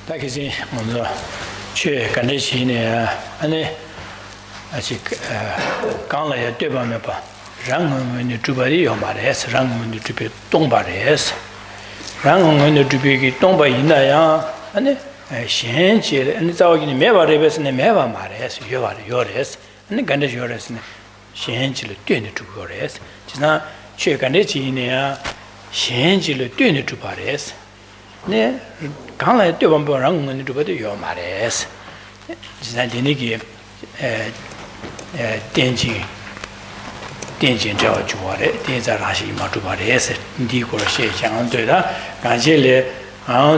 다기지 먼저 최 간대시네 안에 아직 강라에 되바면 봐 랑문이 두바리요 말해서 랑문이 두비 동바래서 랑문이 두비기 동바 있나야 안에 신지 안에 자기니 매바레베스네 매바 말해서 요래서 안에 간대 요래서네 신지를 뛰는 두거래서 지나 최 간대지네야 신지를 뛰는 두바래서 네 강라에 되바면 랑문이 두바도 요 말해서 지나 되니기电照主的电在那些嘛主把的是你过些相对的感谢嘞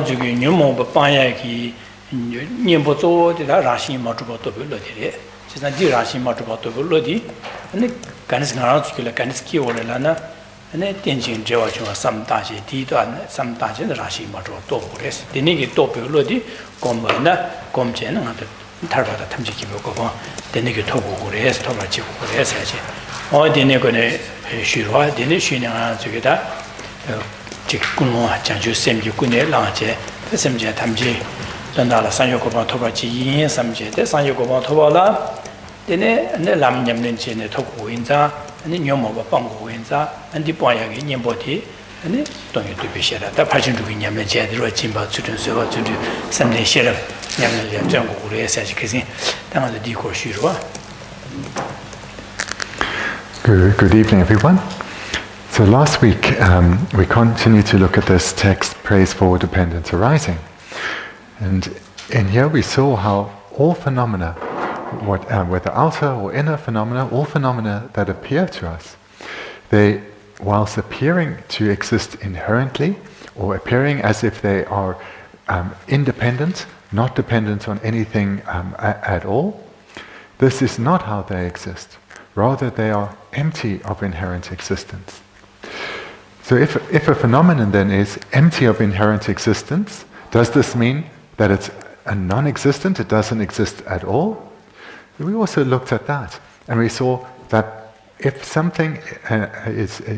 这个牛毛不帮呀去念不做的那些嘛主把都不落的嘞就那地那些嘛主把都不落的那干是干这个干是给我了呢那电竞照就三大些地段三大些的那些嘛主都不的是的那个都不落的我们呢我们这能的탈바다 탐지기 보고 봐 되네게 토고 그래서 토바지 그래서 하지 어디네 거네 쉬러와 되네 쉬냐 저기다 직군모 장주 샘기 군에 라제 샘제 탐지 전달라 산요고바 토바지 인 삼제데 산요고바 토바라 되네 네 람냠는 제네 토고 인자 아니 녀모바 방고 인자 안디 빠야기 님보티 아니 동요 두비셔라 다 파진 두비 냠는 제대로 진바 주든서가 주든 삼대 싫어 Good evening, everyone. So last week we continued to look at this text, Praise for Dependence Arising. And in here we saw how all phenomena, whether outer or inner phenomena, all phenomena that appear to us, they, whilst appearing to exist inherently, or appearing as if they are independent, not dependent on anything at all, this is not how they exist. Rather, they are empty of inherent existence. So if a phenomenon then is empty of inherent existence, does this mean that it's a non-existent, it doesn't exist at all? We also looked at that, and we saw that if something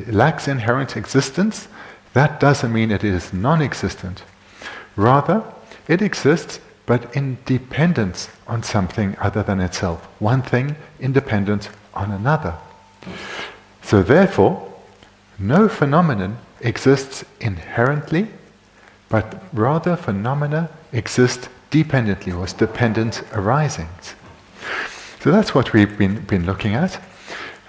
lacks inherent existence, that doesn't mean it is non-existent. Rather, it exists, but in dependence on something other than itself. One thing independent on another. So therefore, no phenomenon exists inherently, but rather phenomena exist dependently, or as dependent arisings. So that's what we've been looking at.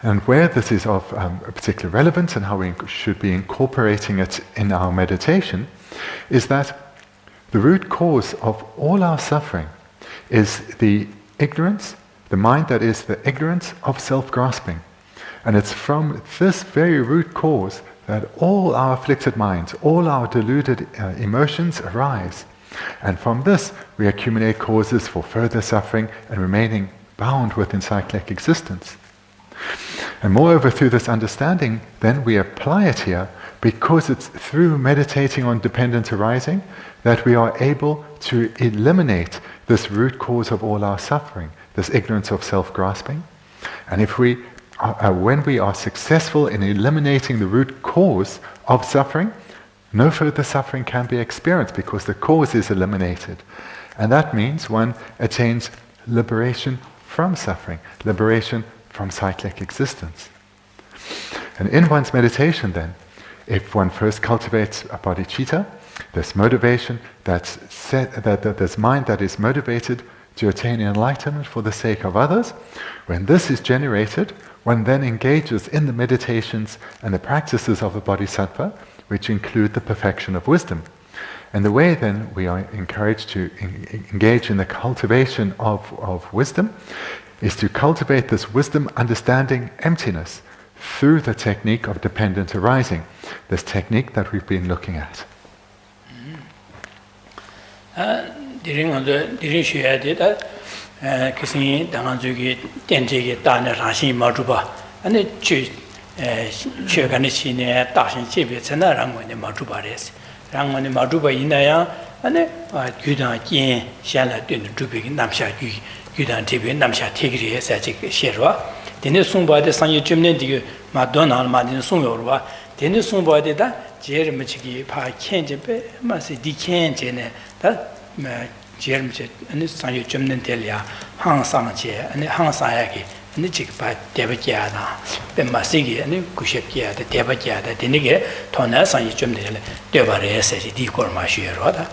And where this is of a particular relevance and how we should be incorporating it in our meditation is that the root cause of all our suffering is the ignorance, the mind that is the ignorance of self-grasping. And it's from this very root cause that all our afflicted minds, all our deluded emotions arise. And from this we accumulate causes for further suffering and remaining bound within cyclic existence. And moreover, through this understanding, then we apply it here because it's through meditating on dependent arising that we are able to eliminate this root cause of all our suffering, this ignorance of self-grasping. And if we when we are successful in eliminating the root cause of suffering, no further suffering can be experienced because the cause is eliminated. And that means one attains liberation from suffering, liberation from cyclic existence. And in one's meditation then, if one first cultivates a bodhicitta, this motivation that's this mind that is motivated to attain enlightenment for the sake of others, when this is generated, one then engages in the meditations and the practices of the bodhisattva, which include the perfection of wisdom. And the way then we are encouraged to engage in the cultivation of wisdom is to cultivate this wisdom understanding emptiness through the technique of dependent arising, this technique that we've been looking at. 제름제 아니 상유 점는 될이야 항상제 아니 항상하게 아니 지금 봐 대버지야다 뱀마시기 아니 구십기야다 대버지야다 되는게 돈에 상유 좀 되래 되버려서 디고마시여다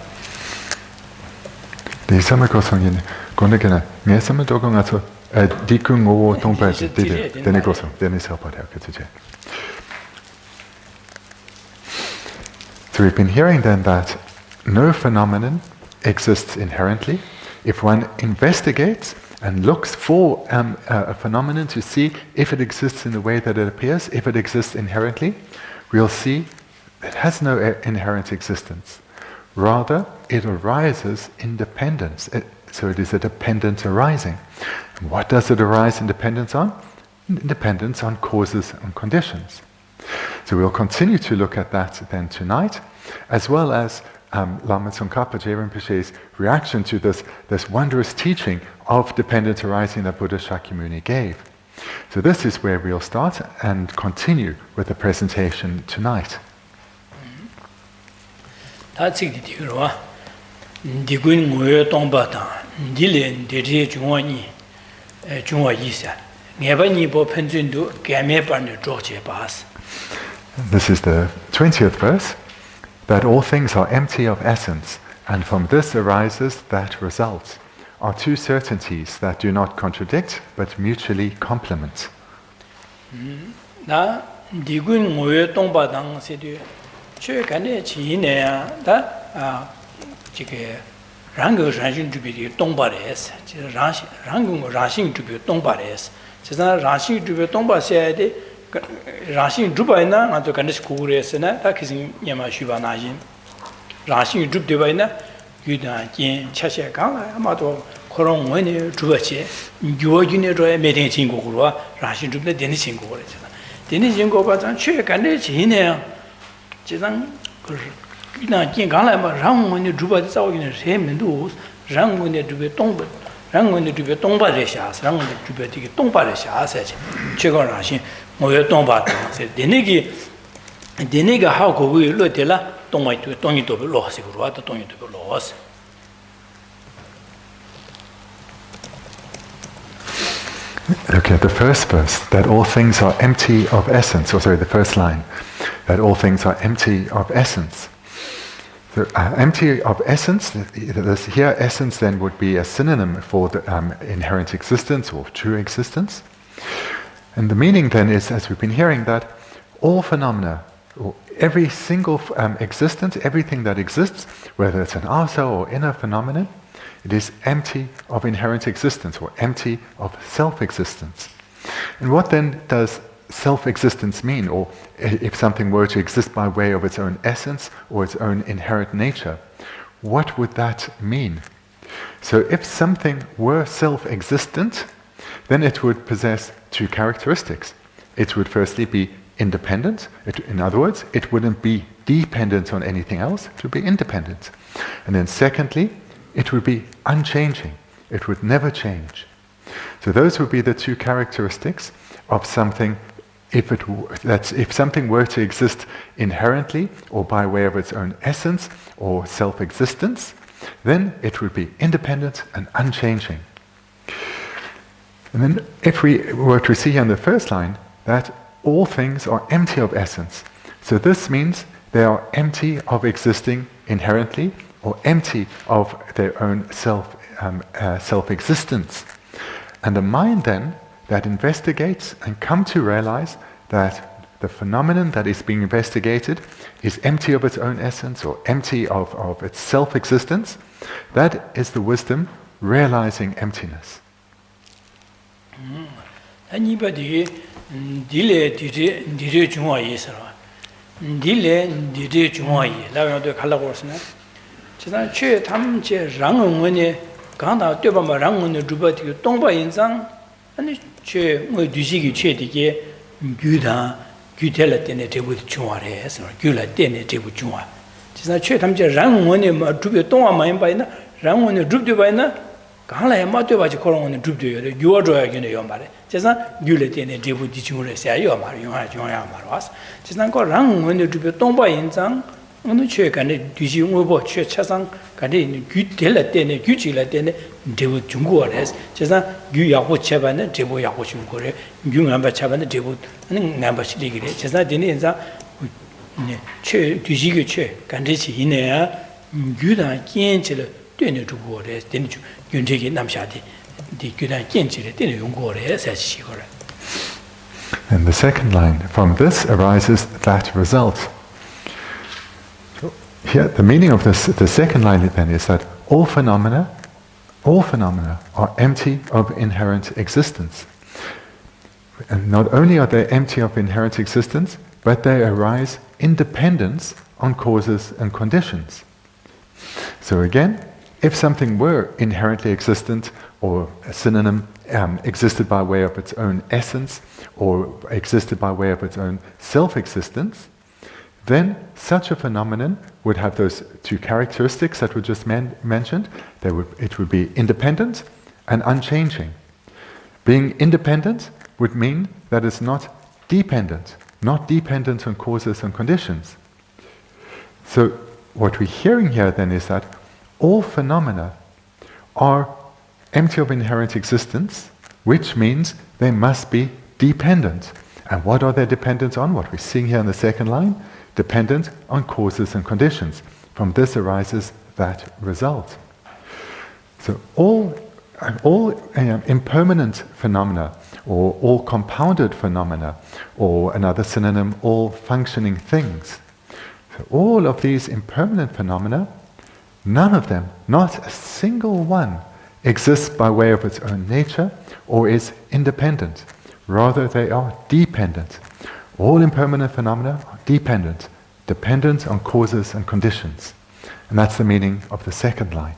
이 사람과 성인 건네게나 내삼을 도공아서 디쿵오 통파지 되는 것은 되는 사업이야 그죠. So we've been hearing then that no phenomenon exists inherently. If one investigates and looks for a phenomenon to see if it exists in the way that it appears, if it exists inherently, we'll see it has no inherent existence. Rather, it arises in dependence. So it is a dependent arising. And what does it arise in dependence on? Dependence on causes and conditions. So we'll continue to look at that then tonight, as well as Lama Tsongkhapa Rinpoche's reaction to this wondrous teaching of dependent arising that Buddha Shakyamuni gave. So this is where we'll start and continue with the presentation tonight. This is the 20th verse, that all things are empty of essence, and from this arises that result, are two certainties that do not contradict, but mutually complement. Rashing Drubaina, and to Ganesh Kuresena, that is in Yamashubanajin. Rashing Drub Divina, Yudan, Jen, Chasha Gala, Amato, Koron, Winnie, Drubache, Yuajin, Medin Singura, Rashing Drub, the Denis Singura. Denis Singova, and Chek and China, Chizan, Jen Gala, round when you Druba is out in the same and doors, round when you do a tomb. Rang when you do a tomba de shas, rang when you do a tomba de shas, Chegorashing. Okay, the first verse, that all things are empty of essence, or sorry, the first line, that all things are empty of essence. So, empty of essence, here essence then would be a synonym for the inherent existence or true existence. And the meaning then is, as we've been hearing, that all phenomena, or every single existence, everything that exists, whether it's an outer or inner phenomenon, it is empty of inherent existence or empty of self-existence. And what then does self-existence mean? Or if something were to exist by way of its own essence or its own inherent nature, what would that mean? So if something were self-existent, then it would possess two characteristics. It would firstly be independent. In other words, it wouldn't be dependent on anything else. It would be independent. And then secondly, it would be unchanging. It would never change. So those would be the two characteristics of something. If something were to exist inherently or by way of its own essence or self-existence, then it would be independent and unchanging. And then if we were to see on the first line that all things are empty of essence, so this means they are empty of existing inherently or empty of their own self-existence. And the mind then that investigates and comes to realize that the phenomenon that is being investigated is empty of its own essence or empty of its self-existence, that is the wisdom realizing emptiness. Anybody delay did Juma Yisra. Delay did Juma Yi, Lavin de Calabosna. Chisan Che Tam Che Rang when you Ganda Tubama Rang on the Dubati, Tomba in Zang, and Che Mudigi Che Dige, Guda, Gutella Denete with Juares or Gula Denete with Juma. Chisan Che Tam Che Rang when you Dubi Toma Main by Rang on the Dubdivina. Gala Matuaji Koron on the Drup, you are drawing in your mother. Just Gulet and Debu Dichur say, you are Mario, you are Maras. Just not go wrong when you do Tomba in Zang, 어느 최 간에 뒤지 뭐고 최 차상 간에 규텔라 때네 규지라 때네 대부 중국어래서 제가 유야고 제반에 대부 야고 중국어래 유한바 제반에 대부 는 남바시리 그래 제가 되는 인자 최 뒤지게 최 간데치 이내야 유단 kiến 지를 되는 중국어래 되는 윤택이 남샤디 디 유단 kiến 지를 되는 용국어래 사시거래. And the second line, from this arises that result. Here, the meaning of this, the second line then is that all phenomena are empty of inherent existence. And not only are they empty of inherent existence, but they arise independent on causes and conditions. So again, if something were inherently existent, or a synonym existed by way of its own essence, or existed by way of its own self-existence, then such a phenomenon would have those two characteristics that were just mentioned. It would be independent and unchanging. Being independent would mean that it's not dependent on causes and conditions. So what we're hearing here then is that all phenomena are empty of inherent existence, which means they must be dependent. And what are they dependent on? What we're seeing here in the second line, dependent on causes and conditions. From this arises that result. So all impermanent phenomena, or all compounded phenomena, or another synonym, all functioning things. So all of these impermanent phenomena, none of them, not a single one, exists by way of its own nature or is independent. Rather, they are dependent. All impermanent phenomena are dependent on causes and conditions. And that's the meaning of the second line.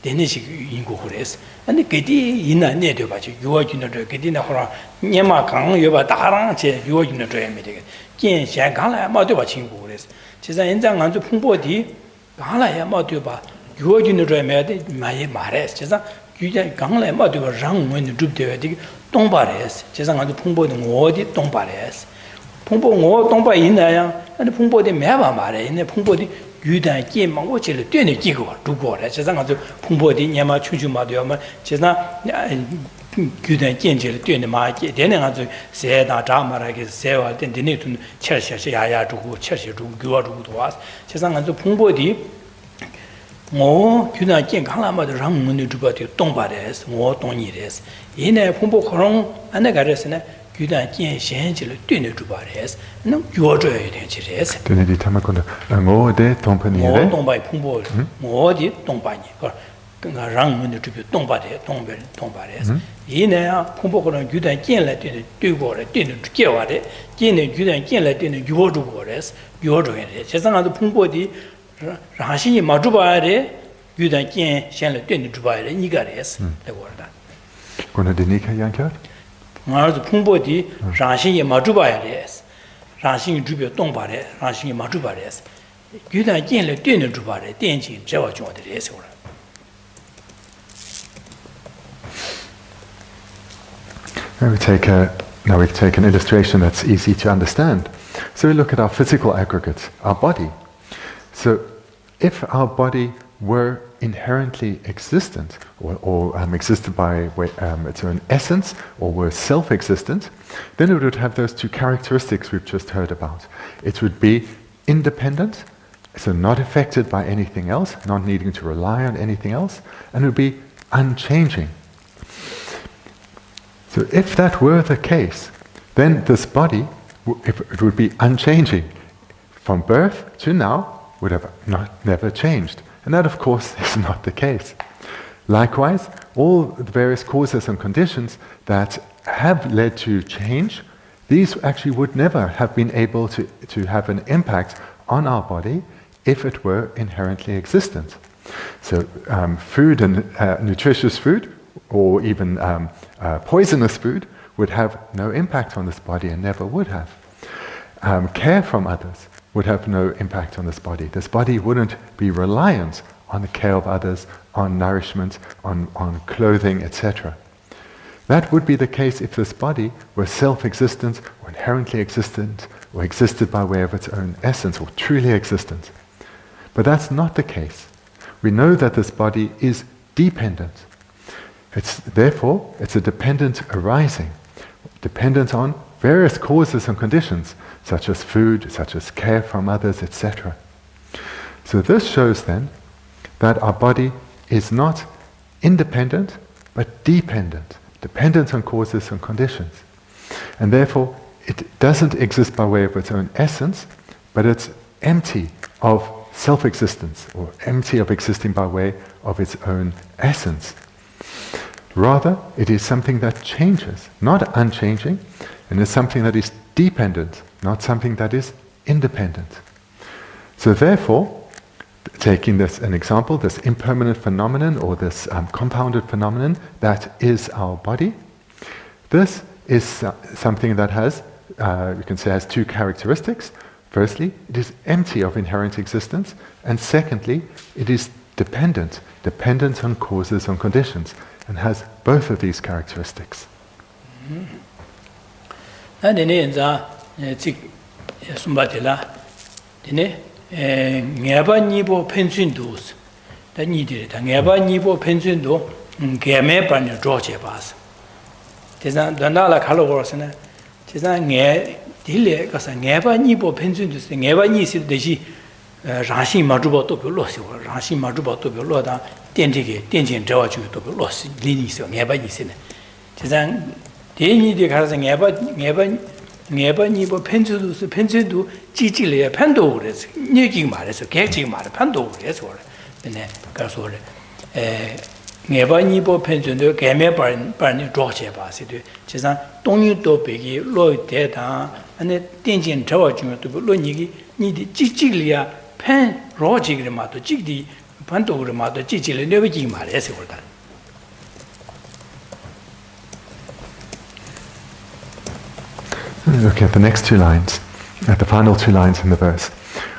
데니식 인고 그래서 아니 그디 이나 내려 봐지 유어준도 그디나 호라 녀마 강 여바 다랑 제 유어준도 줘야 되게见샤 강라 마도 봐 친구 그래서 제가 현장 안주 풍보디 강라야 마도 봐 유어준도 줘야 돼 많이 말해 제가 유자 강라 마도 봐 장문도 줍대야 되게 동바래서 제가 안주 풍보는 어디 동바래서 풍보 뭐 동바 있나요 아니 풍보디 매봐 말해 있네 풍보디 유단见막我觉得对你几个如果来这上就碰破的年嘛出去嘛对嘛这上유단见起来对你嘛点点啊就谁打仗嘛那个谁话点点那种切切呀主切切主给我主多啊这上就碰破的我유단见看了嘛就让我们的主播就懂吧的我懂你的现在碰破可能那个是呢유단见现起来对你主播的能越做越点起来是 되네 디타마콘다 어데 동파니래 뭐 동바이 풍보 뭐디 동바니 그가 랑문의 주변 동바데 동바래서 이내야 풍보고는 유단见来되는对过来되는 깨와래见내 유단 见来 되는 유어주고래서 유어주에 세상아도 풍보디 라신이 마주바래 유단 见 现来 되는 주바래 이가래서 되고다 고나 데니카 양켜 말도 풍보디 라신이 마주바래서 라신이 주변 동바래 라신이 마주바래서 유단 见来 되는 주바래 电情 저와 중어들에서 Now we take an illustration that's easy to understand. So we look at our physical aggregate, our body. So if our body were inherently existent, or existed by its own essence, or were self-existent, then it would have those two characteristics we've just heard about. It would be independent, so not affected by anything else, not needing to rely on anything else, and it would be unchanging. So if that were the case, then this body, it would be unchanging. From birth to now, would have never changed. And that, of course, is not the case. Likewise, all the various causes and conditions that have led to change, these actually would never have been able to have an impact on our body if it were inherently existent. So food and nutritious food, or even poisonous food, would have no impact on this body and never would have. Care from others would have no impact on this body. This body wouldn't be reliant on the care of others, on nourishment, on clothing, etc. That would be the case if this body were self-existent, or inherently existent, or existed by way of its own essence, or truly existent. But that's not the case. We know that this body is dependent. Therefore, it's a dependent arising, dependent on various causes and conditions, such as food, such as care from others, etc. So this shows then that our body is not independent, but dependent, dependent on causes and conditions. And therefore, it doesn't exist by way of its own essence, but it's empty of self-existence, or empty of existing by way of its own essence. Rather, it is something that changes, not unchanging, and it's something that is dependent, not something that is independent. So therefore, taking this an example, this impermanent phenomenon, or this compounded phenomenon that is our body, this is something that has, you can say, has two characteristics. Firstly, it is empty of inherent existence, and secondly, it is dependent on causes and conditions, and has both of these characteristics. Rashi Maduba to be lost, Rashi Maduba to be loda, Tenjin Jawa to be lost, Linis, never is in it. Tizan, Deni de Karas never Nibo Pensu do Gigile, Pandores, Nigging Maris, catching Mar, Pandores, or Gasore. Never Nibo Pensu, Game Barney Dorje Basity, Tizan, don't you do biggie, Lloyd Data, and the Tenjin Jawa to be Lonigi, need Gigilia. Pen Rogigrimato, Gigdi, Pantogrimato, Gigil, never Gimar, as it were done. Look at the next two lines, at the final two lines in the verse,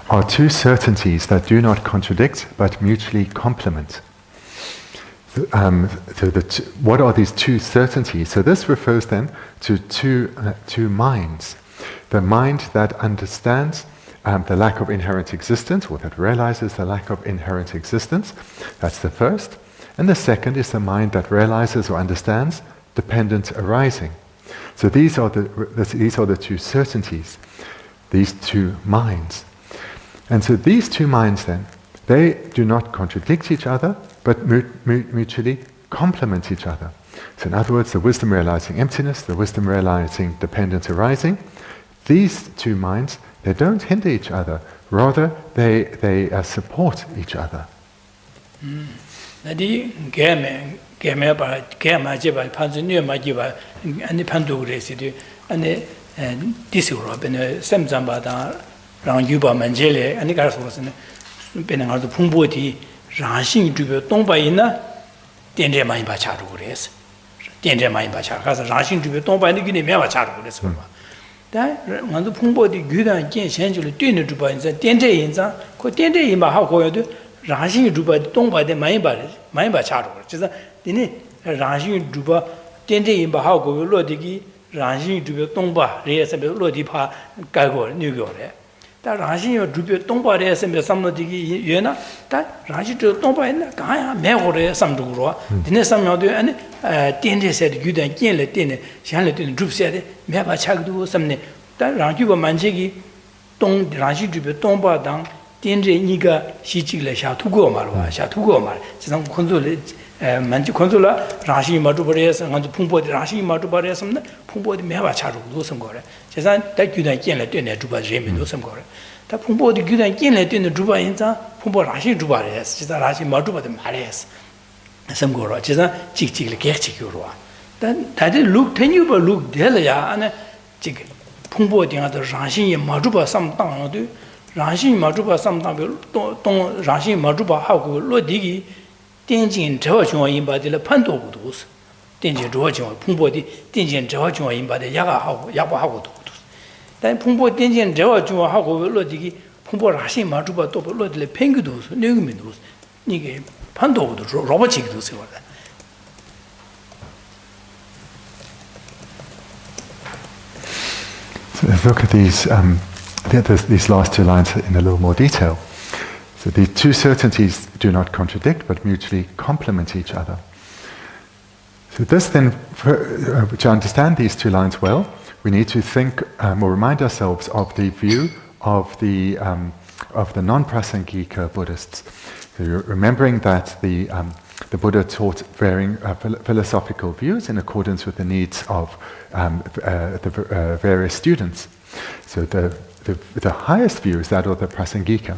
are two certainties that do not contradict but mutually complement. What are these two certainties? So this refers then to two minds. The mind that understands the lack of inherent existence, or that realizes the lack of inherent existence. That's the first. And the second is the mind that realizes or understands dependent arising. So these are the two certainties, these two minds. And so these two minds then, they do not contradict each other, but mutually complement each other. So in other words, the wisdom realizing emptiness, the wisdom realizing dependent arising, these two minds, they don't hinder each other, rather they support each other. 다 먼저 풍보디 규단 견현실을 뛰는 주바인자 된제 인자 그 된제 인바 하고 해도 라신 주바 동바데 많이 봐 차로 그래서 니네 라신 주바 된제 인바 하고 로디기 라신 주바 동바 레에서 로디파 가고 뉴교래 다 라신 주바 동바레에서 몇 삼로디기 예나 다 라신 주 동바에나 가야 매고래 삼두로 니네 삼녀도 아니 된제세 규단 견래 되네 샹래 되는 줍세데 매바 차기도 삼네 다 라주바 만지기 동 라시 주베 동바당 된제 니가 시직래 샤투고 말와 샤투고 말 지금 콘솔레 만지 콘솔라 라시 마두버레서 간주 풍보디 라시 마두버레서는 풍보디 매바 차루도 섬거래 제산 다 규단 견래 되네 주바 제민도 섬거래 다 풍보디 규단 견래 되는 주바 인자 풍보 라시 주바레스 지다 라시 마두버디 말레스 섬거라 제산 직직을 개치교로 단 다들 룩 테뉴버 룩 될야 안에 직 풍보딩아도 라신이 마주바 삼당어도 Rashi Majuba sometimes don't Rashi Majuba Haku, Lodigi, Dinjin, Tawachua in by the Pandogus, Dinjin Georgia, Pumbodi, Dinjin Georgia in by the Yabahago. Then Pumbo Dinjin Georgia Hago, Lodigi, Pumbo Rashi Majuba, Lodle Pengudus, Nugminus, Nige, Pando, Robotic to see what. So let's look at these last two lines in a little more detail. So the two certainties do not contradict, but mutually complement each other. So this then, to understand these two lines well, we need to think or remind ourselves of the view of the non-Prasangika Buddhists. So you're remembering that the Buddha taught varying philosophical views in accordance with the needs of the various students. So the highest view is that of the Prasangika.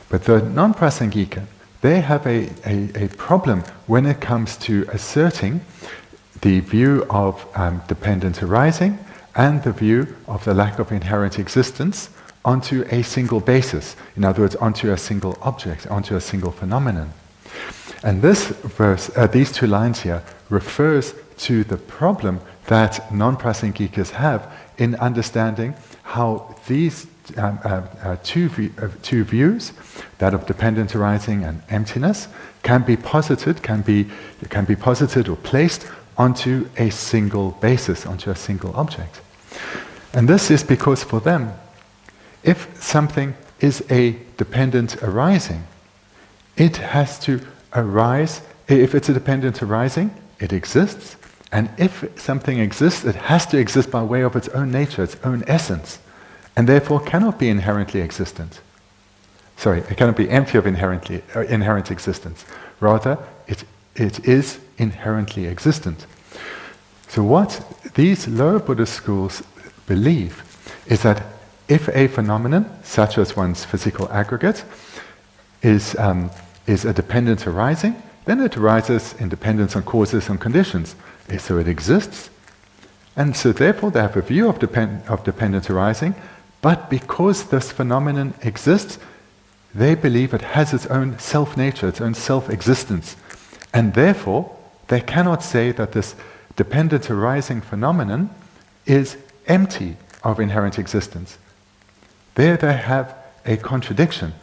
But the non-Prasangika, they have a problem when it comes to asserting the view of dependent arising and the view of the lack of inherent existence onto a single basis. In other words, onto a single object, onto a single phenomenon. And this verse, these two lines here, refers to the problem that non-Prasangikas have in understanding how these two views, that of dependent arising and emptiness, can be posited or placed onto a single basis, onto a single object. And this is because for them, if something is a dependent arising, it has to arise. If it's a dependent arising, it exists. And if something exists, it has to exist by way of its own nature, its own essence, and therefore cannot be inherently existent. Sorry, it cannot be empty of inherent existence. Rather, it is inherently existent. So what these lower Buddhist schools believe is that if a phenomenon, such as one's physical aggregate, is a dependent arising, then it arises in dependence on causes and conditions. So it exists, and so therefore they have a view of dependent arising, but because this phenomenon exists, they believe it has its own self-nature, its own self-existence, and therefore they cannot say that this dependent arising phenomenon is empty of inherent existence. There they have a contradiction.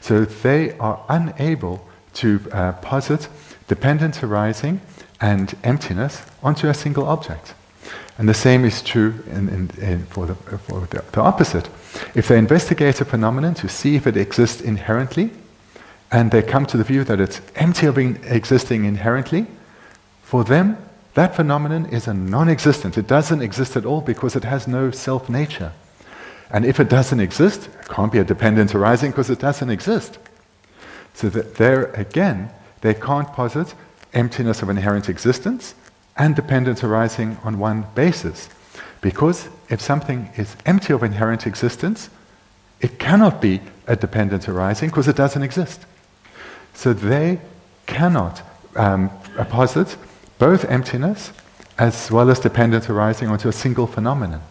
So they are unable to posit dependent arising and emptiness onto a single object. And the same is true for the opposite. If they investigate a phenomenon to see if it exists inherently, and they come to the view that it's empty of existing inherently, for them, that phenomenon is a non-existent. It doesn't exist at all because it has no self-nature. And if it doesn't exist, it can't be a dependent arising because it doesn't exist. So that there again, they can't posit emptiness of inherent existence and dependent arising on one basis. Because if something is empty of inherent existence, it cannot be a dependent arising because it doesn't exist. So they cannot posit both emptiness as well as dependent arising onto a single phenomenon.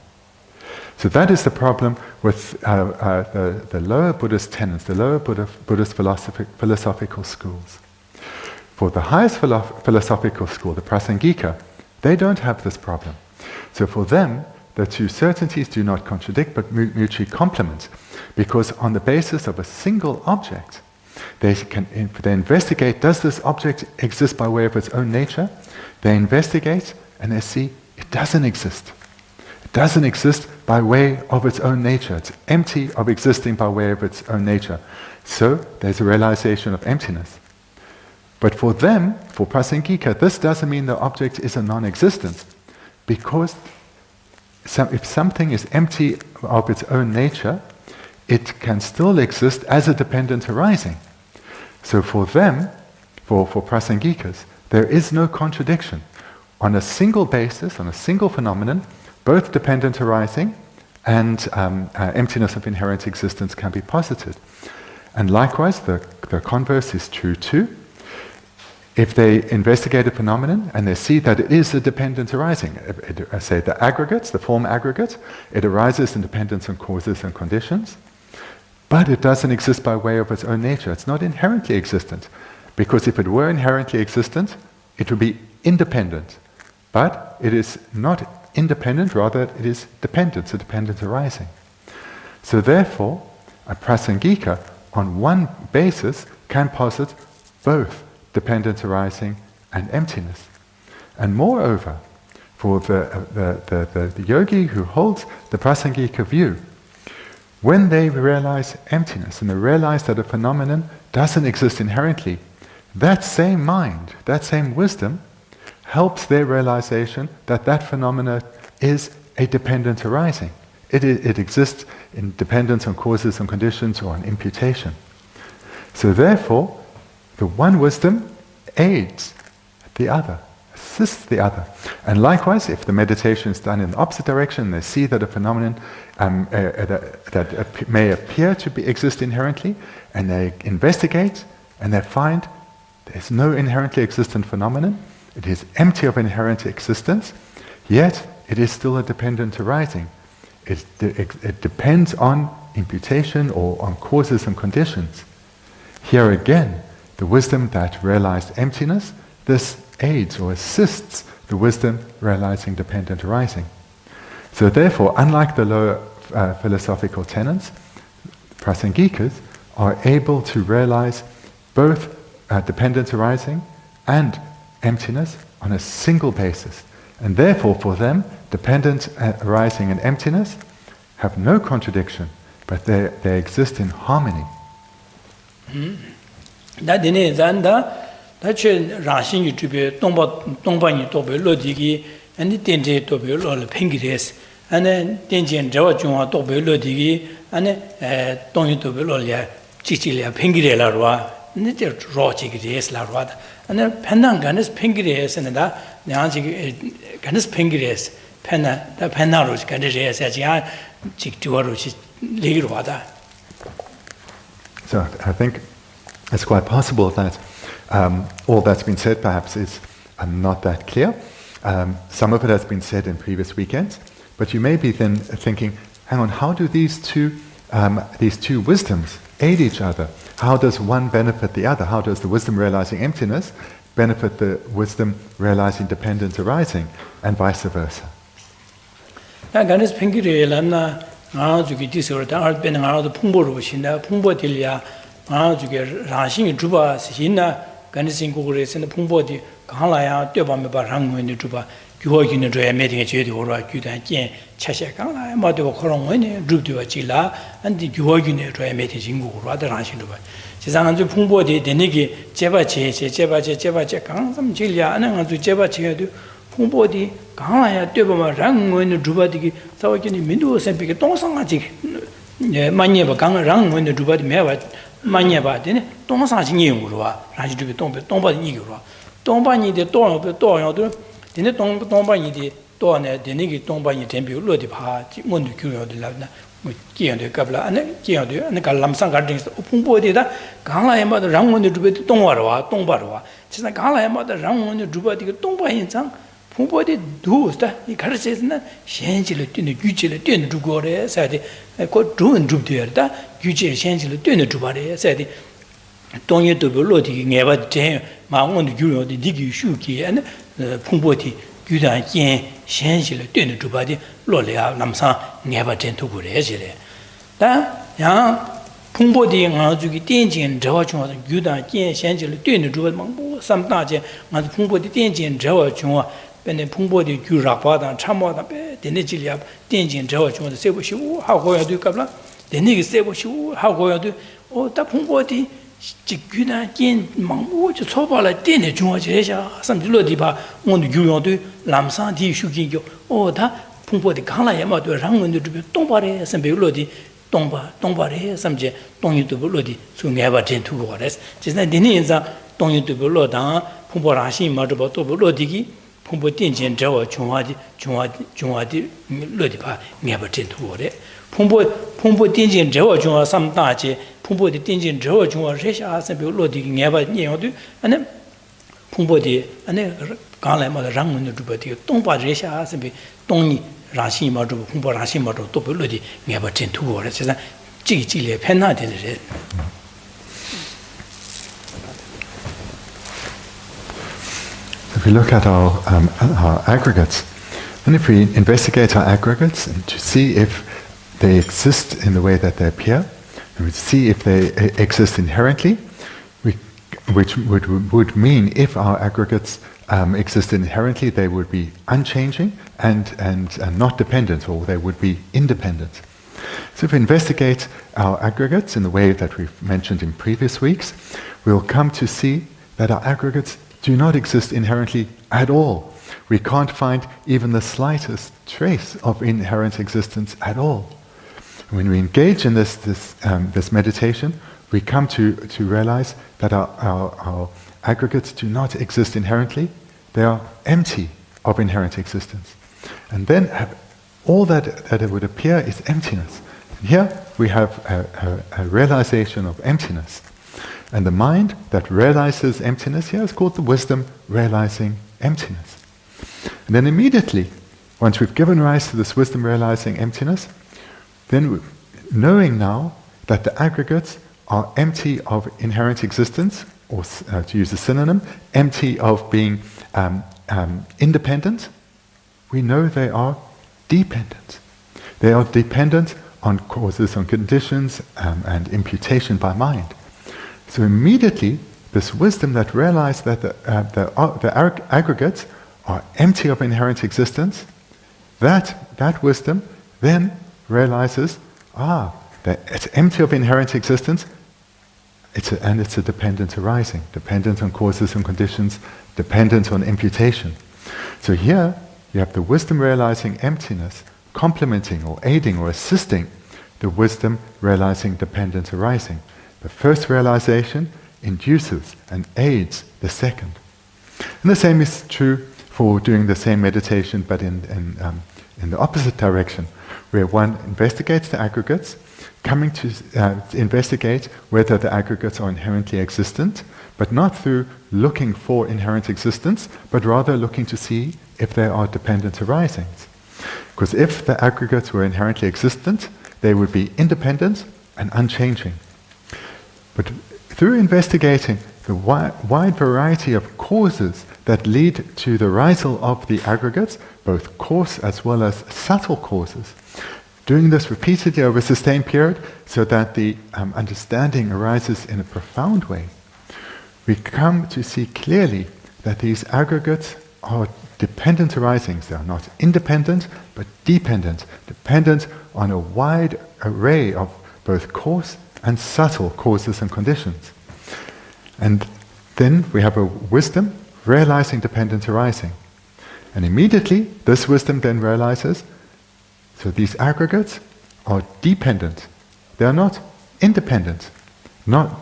So that is the problem with the lower Buddhist tenets, the lower Buddhist philosophical schools. For the highest philosophical school, the Prasangika, they don't have this problem. So for them, the two certainties do not contradict but mutually complement, because on the basis of a single object, they investigate, does this object exist by way of its own nature? They investigate and they see it doesn't exist. It doesn't exist by way of its own nature. It's empty of existing by way of its own nature. So there's a realization of emptiness. But for them, for Prasangika, this doesn't mean the object is a non-existent, because if something is empty of its own nature, it can still exist as a dependent arising. So for them, for Prasangikas, there is no contradiction. On a single basis, on a single phenomenon, both dependent arising and emptiness of inherent existence can be posited. And likewise, the converse is true too. If they investigate a phenomenon and they see that it is a dependent arising, say the aggregates, the form aggregate, it arises in dependence on causes and conditions, but it doesn't exist by way of its own nature. It's not inherently existent, because if it were inherently existent, it would be independent. But it is not independent, rather it is dependent, so dependent arising. So therefore, a prasangika on one basis can posit both dependent arising and emptiness. And moreover, for the yogi who holds the prasangika view, when they realize emptiness and they realize that a phenomenon doesn't exist inherently, that same mind, that same wisdom, helps their realization that that phenomena is a dependent arising. It exists in dependence on causes and conditions or on imputation. So therefore, the one wisdom aids the other, assists the other. And likewise, if the meditation is done in the opposite direction, they see that a phenomenon that may appear to exist inherently, and they investigate, and they find there's no inherently existent phenomenon, it is empty of inherent existence, yet it is still a dependent arising. It depends on imputation or on causes and conditions. Here again, the wisdom that realized emptiness, this aids or assists the wisdom realizing dependent arising. So therefore, unlike the lower philosophical tenets, prasangikas are able to realize both dependent arising and emptiness on a single basis. And therefore, for them, dependent arising and emptiness have no contradiction, but they exist in harmony. And penang ganes pengires and that ganes pengires penna the penarus ganes as ya chiktuaruch ligwada. So I think it's quite possible that all that's been said perhaps is not that clear. Some of it has been said in previous weekends, but you may be then thinking, hang on, how do these two wisdoms aid each other? How does one benefit the other? How does the wisdom realizing emptiness benefit the wisdom realizing dependence arising, and vice versa? 찌찌레 펜나데레. If we look at our aggregates, and if we investigate our aggregates and to see if they exist in the way that they appear, and we see if they exist inherently, which would mean if our aggregates existed inherently, they would be unchanging and not dependent, or they would be independent. So if we investigate our aggregates in the way that we've mentioned in previous weeks, we'll come to see that our aggregates do not exist inherently at all. We can't find even the slightest trace of inherent existence at all. When we engage in this meditation, we come to realize that our aggregates do not exist inherently. They are empty of inherent existence. And then all that it would appear is emptiness. And here we have a realization of emptiness. And the mind that realizes emptiness here is called the wisdom realizing emptiness. And then immediately, once we've given rise to this wisdom realizing emptiness, then knowing now that the aggregates are empty of inherent existence, or to use a synonym, empty of being independent, we know they are dependent. They are dependent on causes, on conditions, and imputation by mind. So immediately, this wisdom that realized that the aggregates are empty of inherent existence, that wisdom then realizes, that it's empty of inherent existence, it's a dependent arising, dependent on causes and conditions, dependent on imputation. So here, you have the wisdom realizing emptiness, complementing or aiding or assisting the wisdom realizing dependent arising. The first realization induces and aids the second. And the same is true for doing the same meditation, but in the opposite direction, where one investigates the aggregates, coming to investigate whether the aggregates are inherently existent, but not through looking for inherent existence, but rather looking to see if they are dependent arisings. Because if the aggregates were inherently existent, they would be independent and unchanging. But through investigating the wide variety of causes that lead to the arisal of the aggregates, both coarse as well as subtle causes, doing this repeatedly over a sustained period so that the understanding arises in a profound way, we come to see clearly that these aggregates are dependent arisings. They are not independent, but dependent on a wide array of both coarse and subtle causes and conditions. And then we have a wisdom realizing dependent arising. And immediately, this wisdom then realizes, so these aggregates are dependent. They are not independent.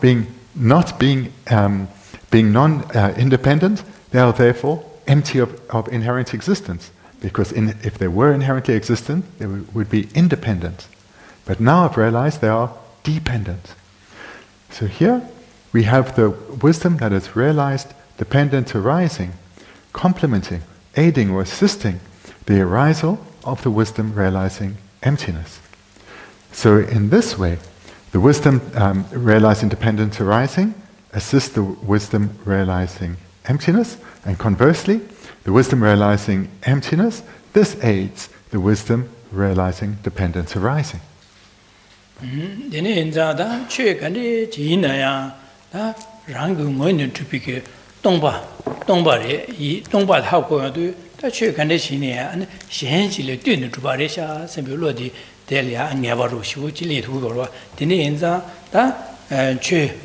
Being non-independent, they are therefore empty of inherent existence. Because if they were inherently existent, they would be independent. But now I've realized they are dependent. So here we have the wisdom that is realized dependent arising, complementing, aiding or assisting the arisal of the wisdom realizing emptiness. So in this way, the wisdom realizing dependent arising assists the wisdom realizing emptiness, and conversely, the wisdom realizing emptiness, this aids the wisdom realizing dependent arising. Dene inzada che kande jina ya da rangu ngoin tu pike tongba re yi tongba ha ko du da che kande jine ya an xian ji le dun tu ba re sha sen bi lo di de lia an ya ba ru xiu ji li tu go lo dene inza da che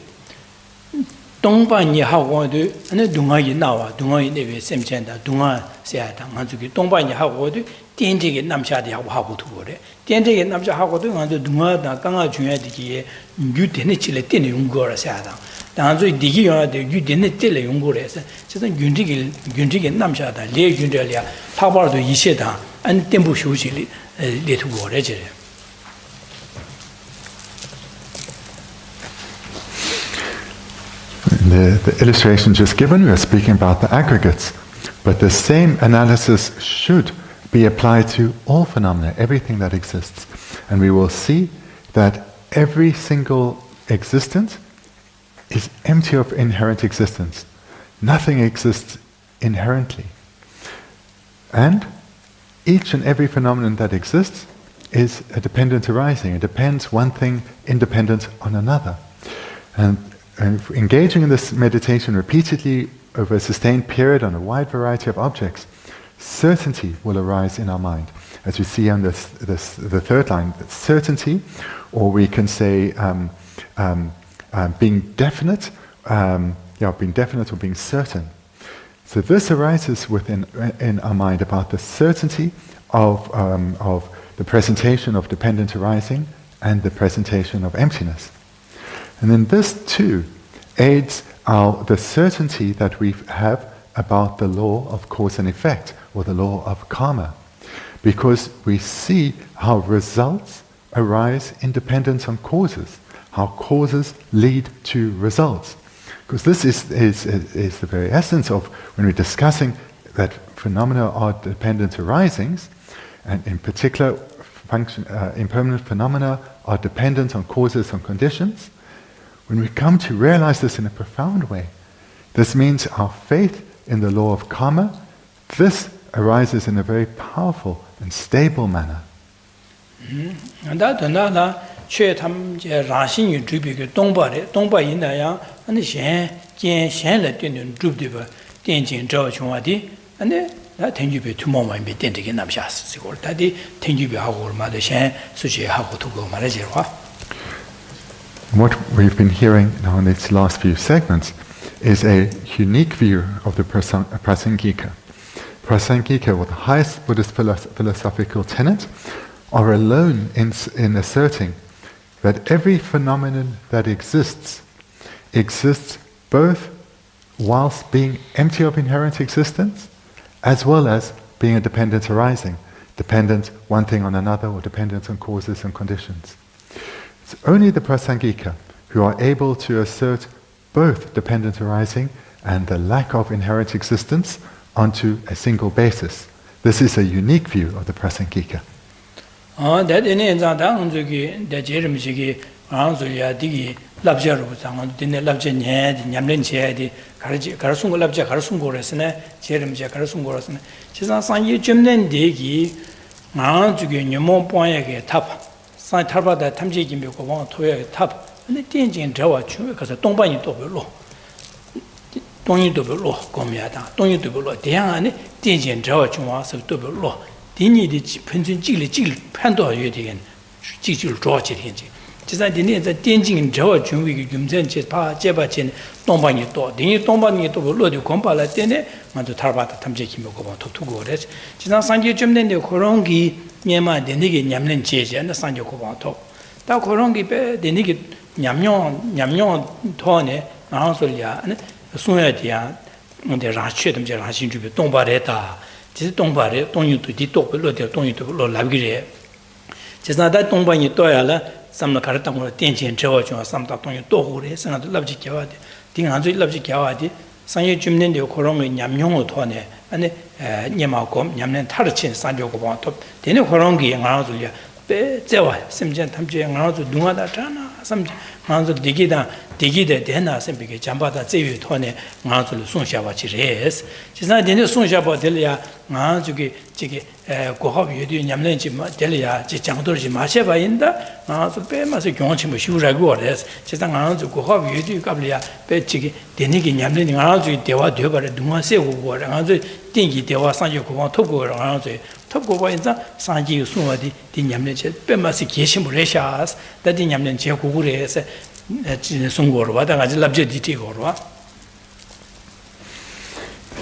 tongba ni ha ko du an dunga yi na wa dunga yi ne be sem chen da dunga sia da ngan zu ki tongba ni ha ko du dian ji ge nam sha de ha ko tu go re dian ji ge nam sha ha ko du ngan zu dunga da gang a jun ya de ji yu de ne chi le de ne yong go ra sia da dan zu di gi ya de yu de ne de le yong go re sa ce zhen yun ji ge nam sha da le yun de lia ta ba de yi xie da an dian bu xiu ji li le tu go re ji re. The illustration just given, we are speaking about the aggregates, but the same analysis should be applied to all phenomena, everything that exists. And we will see that every single existence is empty of inherent existence. Nothing exists inherently. And each and every phenomenon that exists is a dependent arising. It depends one thing independent on another. And engaging in this meditation repeatedly over a sustained period on a wide variety of objects, certainty will arise in our mind. As we see on the third line, certainty, or we can say being definite, being definite or being certain. So this arises in our mind about the certainty of the presentation of dependent arising and the presentation of emptiness. And then this too aids the certainty that we have about the law of cause and effect, or the law of karma, because we see how results arise in dependence on causes, how causes lead to results. Because this is the very essence of when we're discussing that phenomena are dependent arisings, and in particular impermanent phenomena are dependent on causes and conditions. When we come to realize this in a profound way, this means our faith in the law of karma, this arises in a very powerful and stable manner. What we've been hearing now in these last few segments is a unique view of the Prasangika. Prasangika, or the highest Buddhist philosophical tenet, are alone in asserting that every phenomenon that exists both whilst being empty of inherent existence, as well as being a dependent arising, dependent one thing on another, or dependent on causes and conditions. It's only the Prasangika who are able to assert both dependent arising and the lack of inherent existence onto a single basis. This is a unique view of the Prasangika.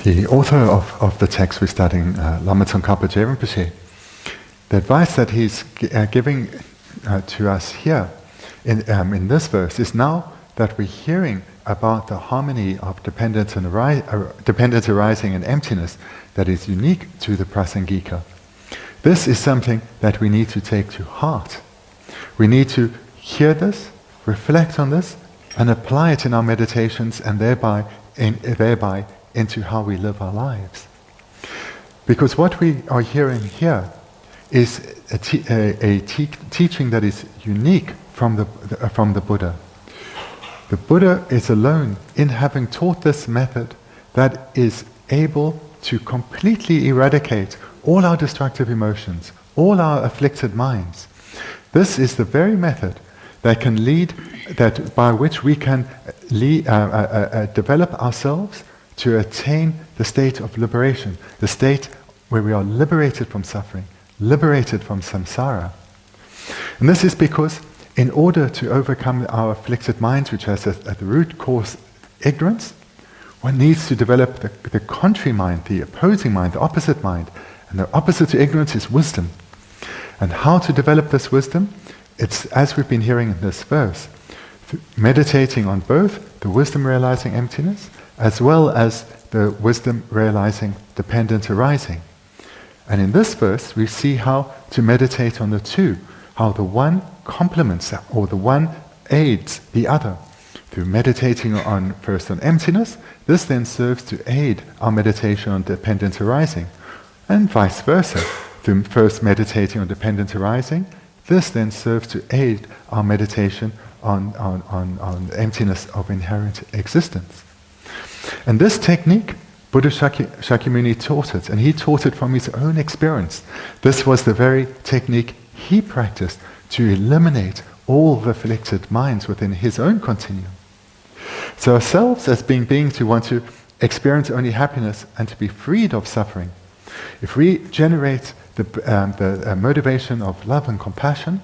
The author of the text we're studying, Lama Tsongkhapa Rinpoche, the advice that he's giving to us here in this verse is, now that we're hearing about the harmony of dependence arising and emptiness that is unique to the Prasangika, this is something that we need to take to heart. We need to hear this, reflect on this, and apply it in our meditations, and thereby into how we live our lives. Because what we are hearing here is a teaching that is unique from the Buddha. The Buddha is alone in having taught this method that is able to completely eradicate all our destructive emotions, all our afflicted minds. This is the very method that can lead, by which we can develop ourselves to attain the state of liberation, the state where we are liberated from suffering, liberated from samsara. And this is because in order to overcome our afflicted minds, which has at the root cause ignorance, one needs to develop the contrary mind, the opposing mind, the opposite mind. And the opposite to ignorance is wisdom. And how to develop this wisdom? It's, as we've been hearing in this verse, meditating on both the wisdom realizing emptiness as well as the wisdom realizing dependent arising. And in this verse, we see how to meditate on the two, how the one complements or the one aids the other. Through meditating on first on emptiness, this then serves to aid our meditation on dependent arising, and vice versa. Through first meditating on dependent arising, this then serves to aid our meditation on emptiness of inherent existence. And this technique, Buddha Shakyamuni taught it, and he taught it from his own experience. This was the very technique he practiced to eliminate all the afflicted minds within his own continuum. So ourselves, as being beings who want to experience only happiness and to be freed of suffering, if we generate the motivation of love and compassion,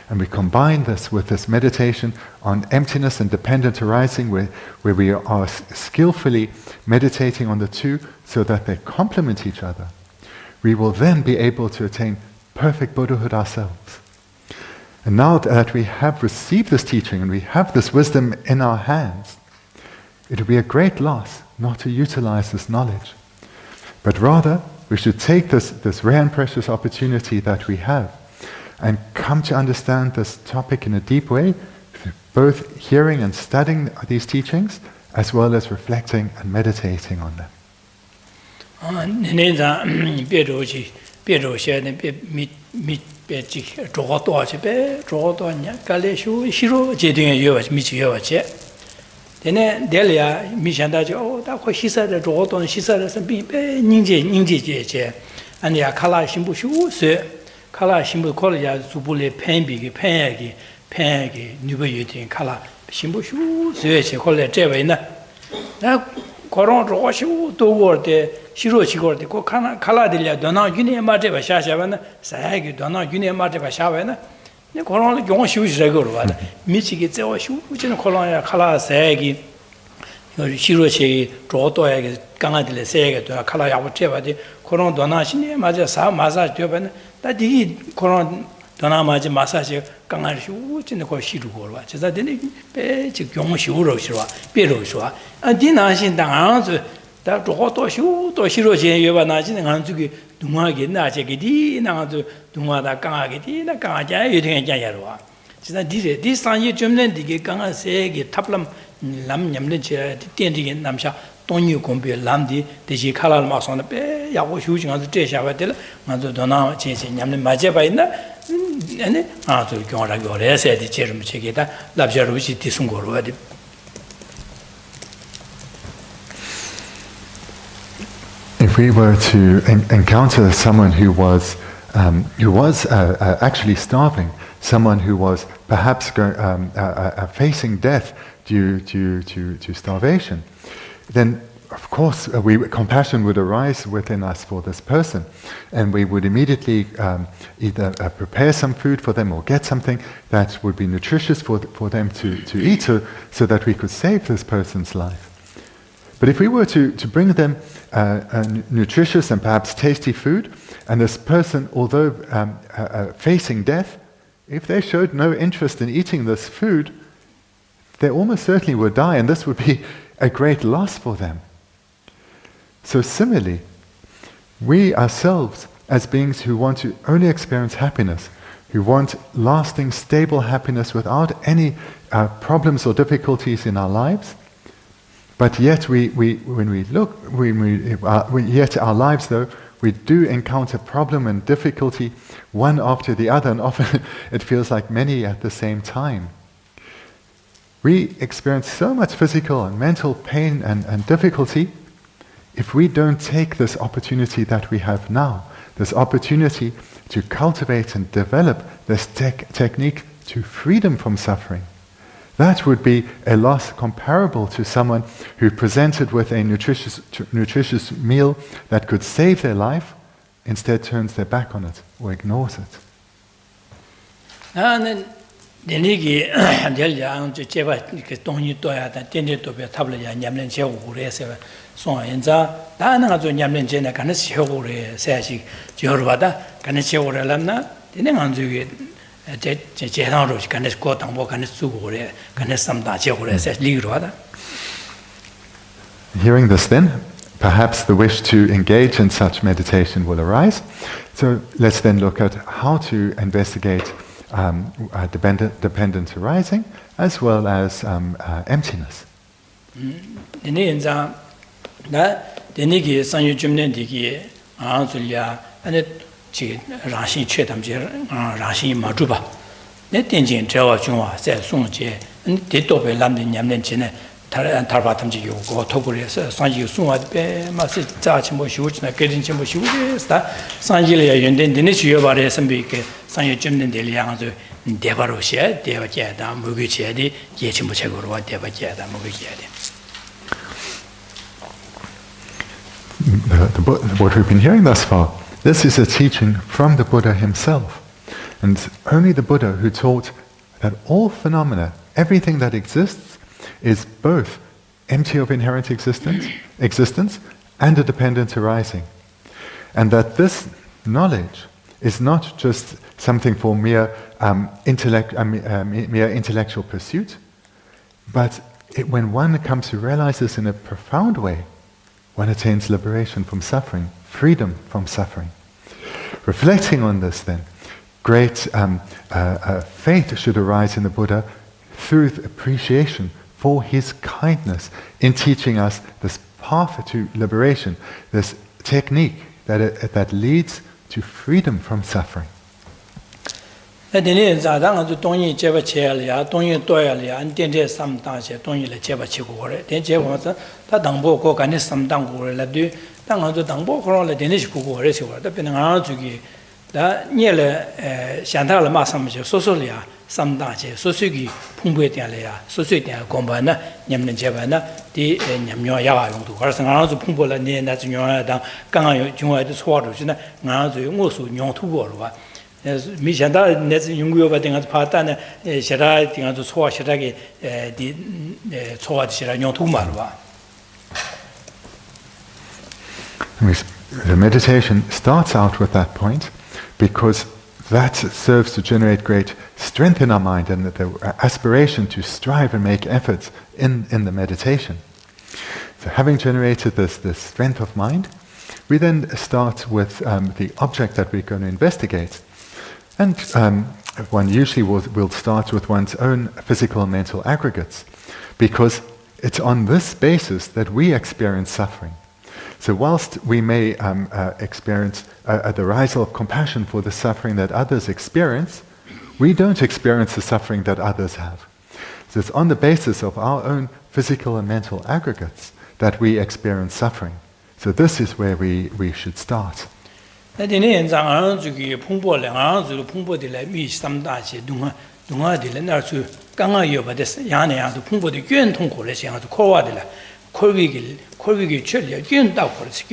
and we combine this with this meditation on emptiness and dependent arising, where we are skillfully meditating on the two so that they complement each other, we will then be able to attain perfect Buddhahood ourselves. And now that we have received this teaching and we have this wisdom in our hands, it would be a great loss not to utilize this knowledge. But rather, we should take this rare and precious opportunity that we have and come to understand this topic in a deep way, both hearing and studying these teachings, as well as reflecting and meditating on them. Then Delia Mishanda, oh, that she said, the Roton, she said, Ninja, and ya Kala Shimbushu, sir, Kala Shimbu College, Zubule, Penbig, Peggy, Nubayutin, Kala Shimbushu, sir, she called it Jevina. Now, Coron Roshu, toward the Shiroshi, the Kala de Donna, Guinea Marteva Shashavana, Sag, Donna, Guinea Marteva Shavana. The Coron Gon shoes regular, Michigits or shoe, which in a colonial Kala Sagi, Shiroshi, Droto, Ganadile Sega, Kala, whatever the Coron Donation, Maja, massage Durban, that did Coron Donamaji massage, Gangashu, which in the Koshiru, which is that didn't pay Yomushu, Pirosua, and Dinashin Dangans, that Droto shoe, to Shiroshi, you were not in Hansuki. Dumagi Nachigidi, now to Dumada Kangagiti, the Kanga, you think Jayarwa. This time you Jumden, the Ganga say, Taplam, Lam Yamlicha, Tending Namsha, Tonu Combi, Landi, the Jikala Mas on the Bay, Yawo shooting on the Teshavatil, and the Dona chasing Yam Majabaina, and to Gora, said the Cherum Chigita, Labjaruchi Tisungor. If we were to encounter someone who was actually starving, someone who was perhaps facing death due to starvation, then of course compassion would arise within us for this person, and we would immediately either prepare some food for them or get something that would be nutritious for them to eat, so that we could save this person's life. But if we were to bring them nutritious and perhaps tasty food, and this person, although facing death, if they showed no interest in eating this food, they almost certainly would die, and this would be a great loss for them. So similarly, we ourselves, as beings who want to only experience happiness, who want lasting, stable happiness without any problems or difficulties in our lives, but yet yet our lives, though, we do encounter problem and difficulty one after the other, and often it feels like many at the same time. We experience so much physical and mental pain and difficulty if we don't take this opportunity that we have now, this opportunity to cultivate and develop this technique to freedom from suffering. That would be a loss comparable to someone who presented with a nutritious meal that could save their life, instead turns their back on it or ignores it. Bendigo delja je cheba ke tongni toya da tende to be tabla ya nyamlen che wu re se so enza da na zo nyamlen che na kan se wu re se shi jor ba da kan che wu re lam na de nang zo ge je dang ro kan ko dang bo kan su wu re kan sam da che wu re se li ro da. Hearing this then, perhaps the wish to engage in such meditation will arise. So let's then look at how to investigate dependent arising as well as emptiness. Tarbatamji go Togures, Sanji Suma, Massi Chimo Shuch, Kedin Chimo Shuch, Sanjilia, and then Denichi about Sambik, Sanya Jim and Delianzo, Devarosha, Devajada, Mugichedi, Yechimochagua, Devajada, Mugichedi. What we've been hearing thus far, this is a teaching from the Buddha himself. And only the Buddha who taught that all phenomena, everything that exists, is both empty of inherent existence and a dependent arising. And that this knowledge is not just something for mere intellectual pursuit, but when one comes to realize this in a profound way, one attains liberation from suffering, freedom from suffering. Reflecting on this then, great faith should arise in the Buddha through appreciation for his kindness in teaching us this path to liberation, this technique that leads to freedom from suffering. Samdache, Sosugi, Pumbuetialia, Sosuitia, Gombana, Yamna Jabana, the Yamnoya, Carson, Pumbola, National, Ganga, Juma, the Swaters, Nazu, Mosu, Yon Tuborwa. As Mishanda, Nets Yungu, Thing at Patana, Shara, Thing at the Swat, Shiragi, the Swat, Shira, Yon Tumarwa. The meditation starts out with that point because that serves to generate great strength in our mind and the aspiration to strive and make efforts in the meditation. So having generated this strength of mind, we then start with the object that we're going to investigate. And one usually will start with one's own physical and mental aggregates, because it's on this basis that we experience suffering. So whilst we may experience the rise of compassion for the suffering that others experience, we don't experience the suffering that others have. So it's on the basis of our own physical and mental aggregates that we experience suffering. So this is where we should start. Korvigi chölya gyön da korsi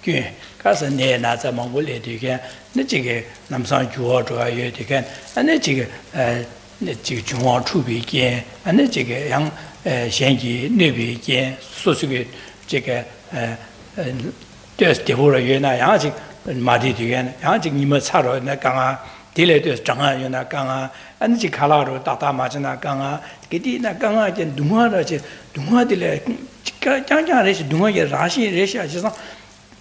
gyön kasa ne na za mongole digen ne jige namsan juo zhuo ye digen ane jige juo chu bi gen ane jige yang xianji ne bi gen so su ge jige des de bo ye na yang ji ma di digen yang ji ni me cha ro na gang a de le de zhang a ye na gang a ane ji ka la ro da da ma ji na gang a ge di na gang a jian du ma de ji du ma de le Jang Rashi, Dunga Rashi, Resha,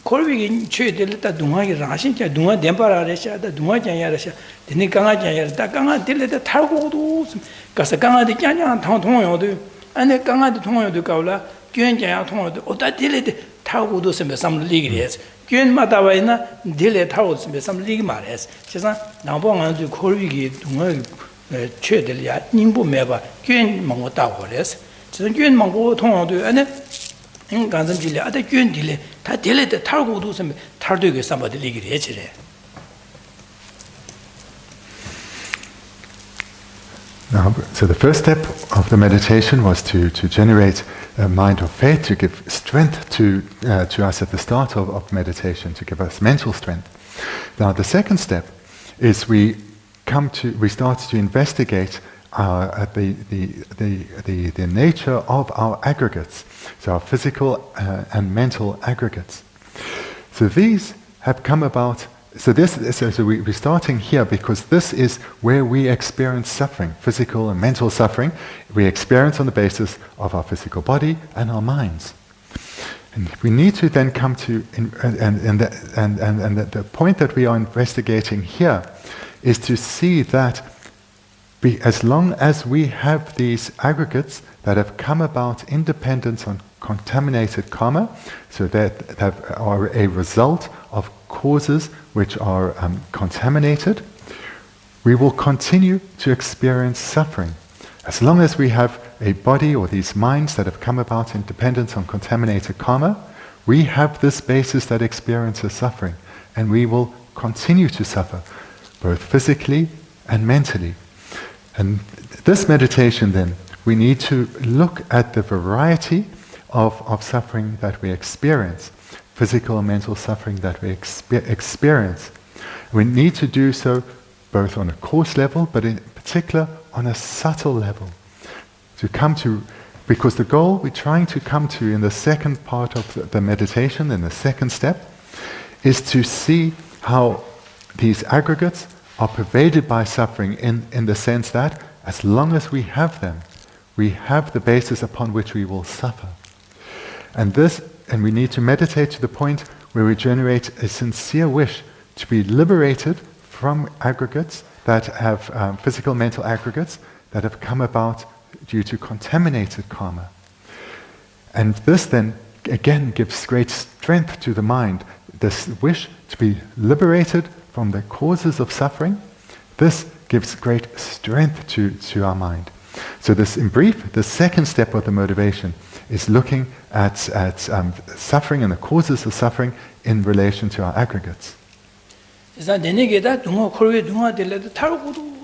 Korvigi, Chudilita, Dunga Rashi, Dunga Dempara Resha, the Dunga Janyaresha, the Nikanga Janyar, the Ganga did the Targo, Kasaganga de Janya, Tongo, and the Ganga de Tongo de Kaula, Gyanja Tongo, or that did it, 타고도 섬에 삼 리그레스 균 마다와이나 딜레 타고 섬에 삼 리그 말레스 제가 나보안주 코르위기 동어 최들이야 님부 매바 균 먹고 따고레스 저는 균 먹고 통화도 안에 인간들이 아다 균 딜레 다 딜레 타고도 섬에 탈도게 삼바들 리그레지래 Now, so the first step of the meditation was to generate a mind of faith, to give strength to us at the start of meditation, to give us mental strength. Now, the second step is we start to investigate the nature of our aggregates, so our physical and mental aggregates. So these have come about. So we're starting here because this is where we experience suffering, physical and mental suffering. We experience on the basis of our physical body and our minds. And we need to then come to, the point that we are investigating here is to see that as long as we have these aggregates that have come about independent on contaminated karma, so that are a result of causes which are contaminated, we will continue to experience suffering. As long as we have a body or these minds that have come about in dependence on contaminated karma, we have this basis that experiences suffering, and we will continue to suffer, both physically and mentally. And this meditation then, we need to look at the variety of suffering that we experience, physical and mental suffering that we experience. We need to do so both on a coarse level, but in particular on a subtle level. Because the goal we're trying to come to in the second part of the meditation, in the second step, is to see how these aggregates are pervaded by suffering in the sense that as long as we have them, we have the basis upon which we will suffer. And we need to meditate to the point where we generate a sincere wish to be liberated from aggregates that have physical, mental aggregates that have come about due to contaminated karma. And this then again gives great strength to the mind, this wish to be liberated from the causes of suffering. This gives great strength to our mind. So this, in brief, the second step of the motivation is looking at suffering and the causes of suffering in relation to our aggregates.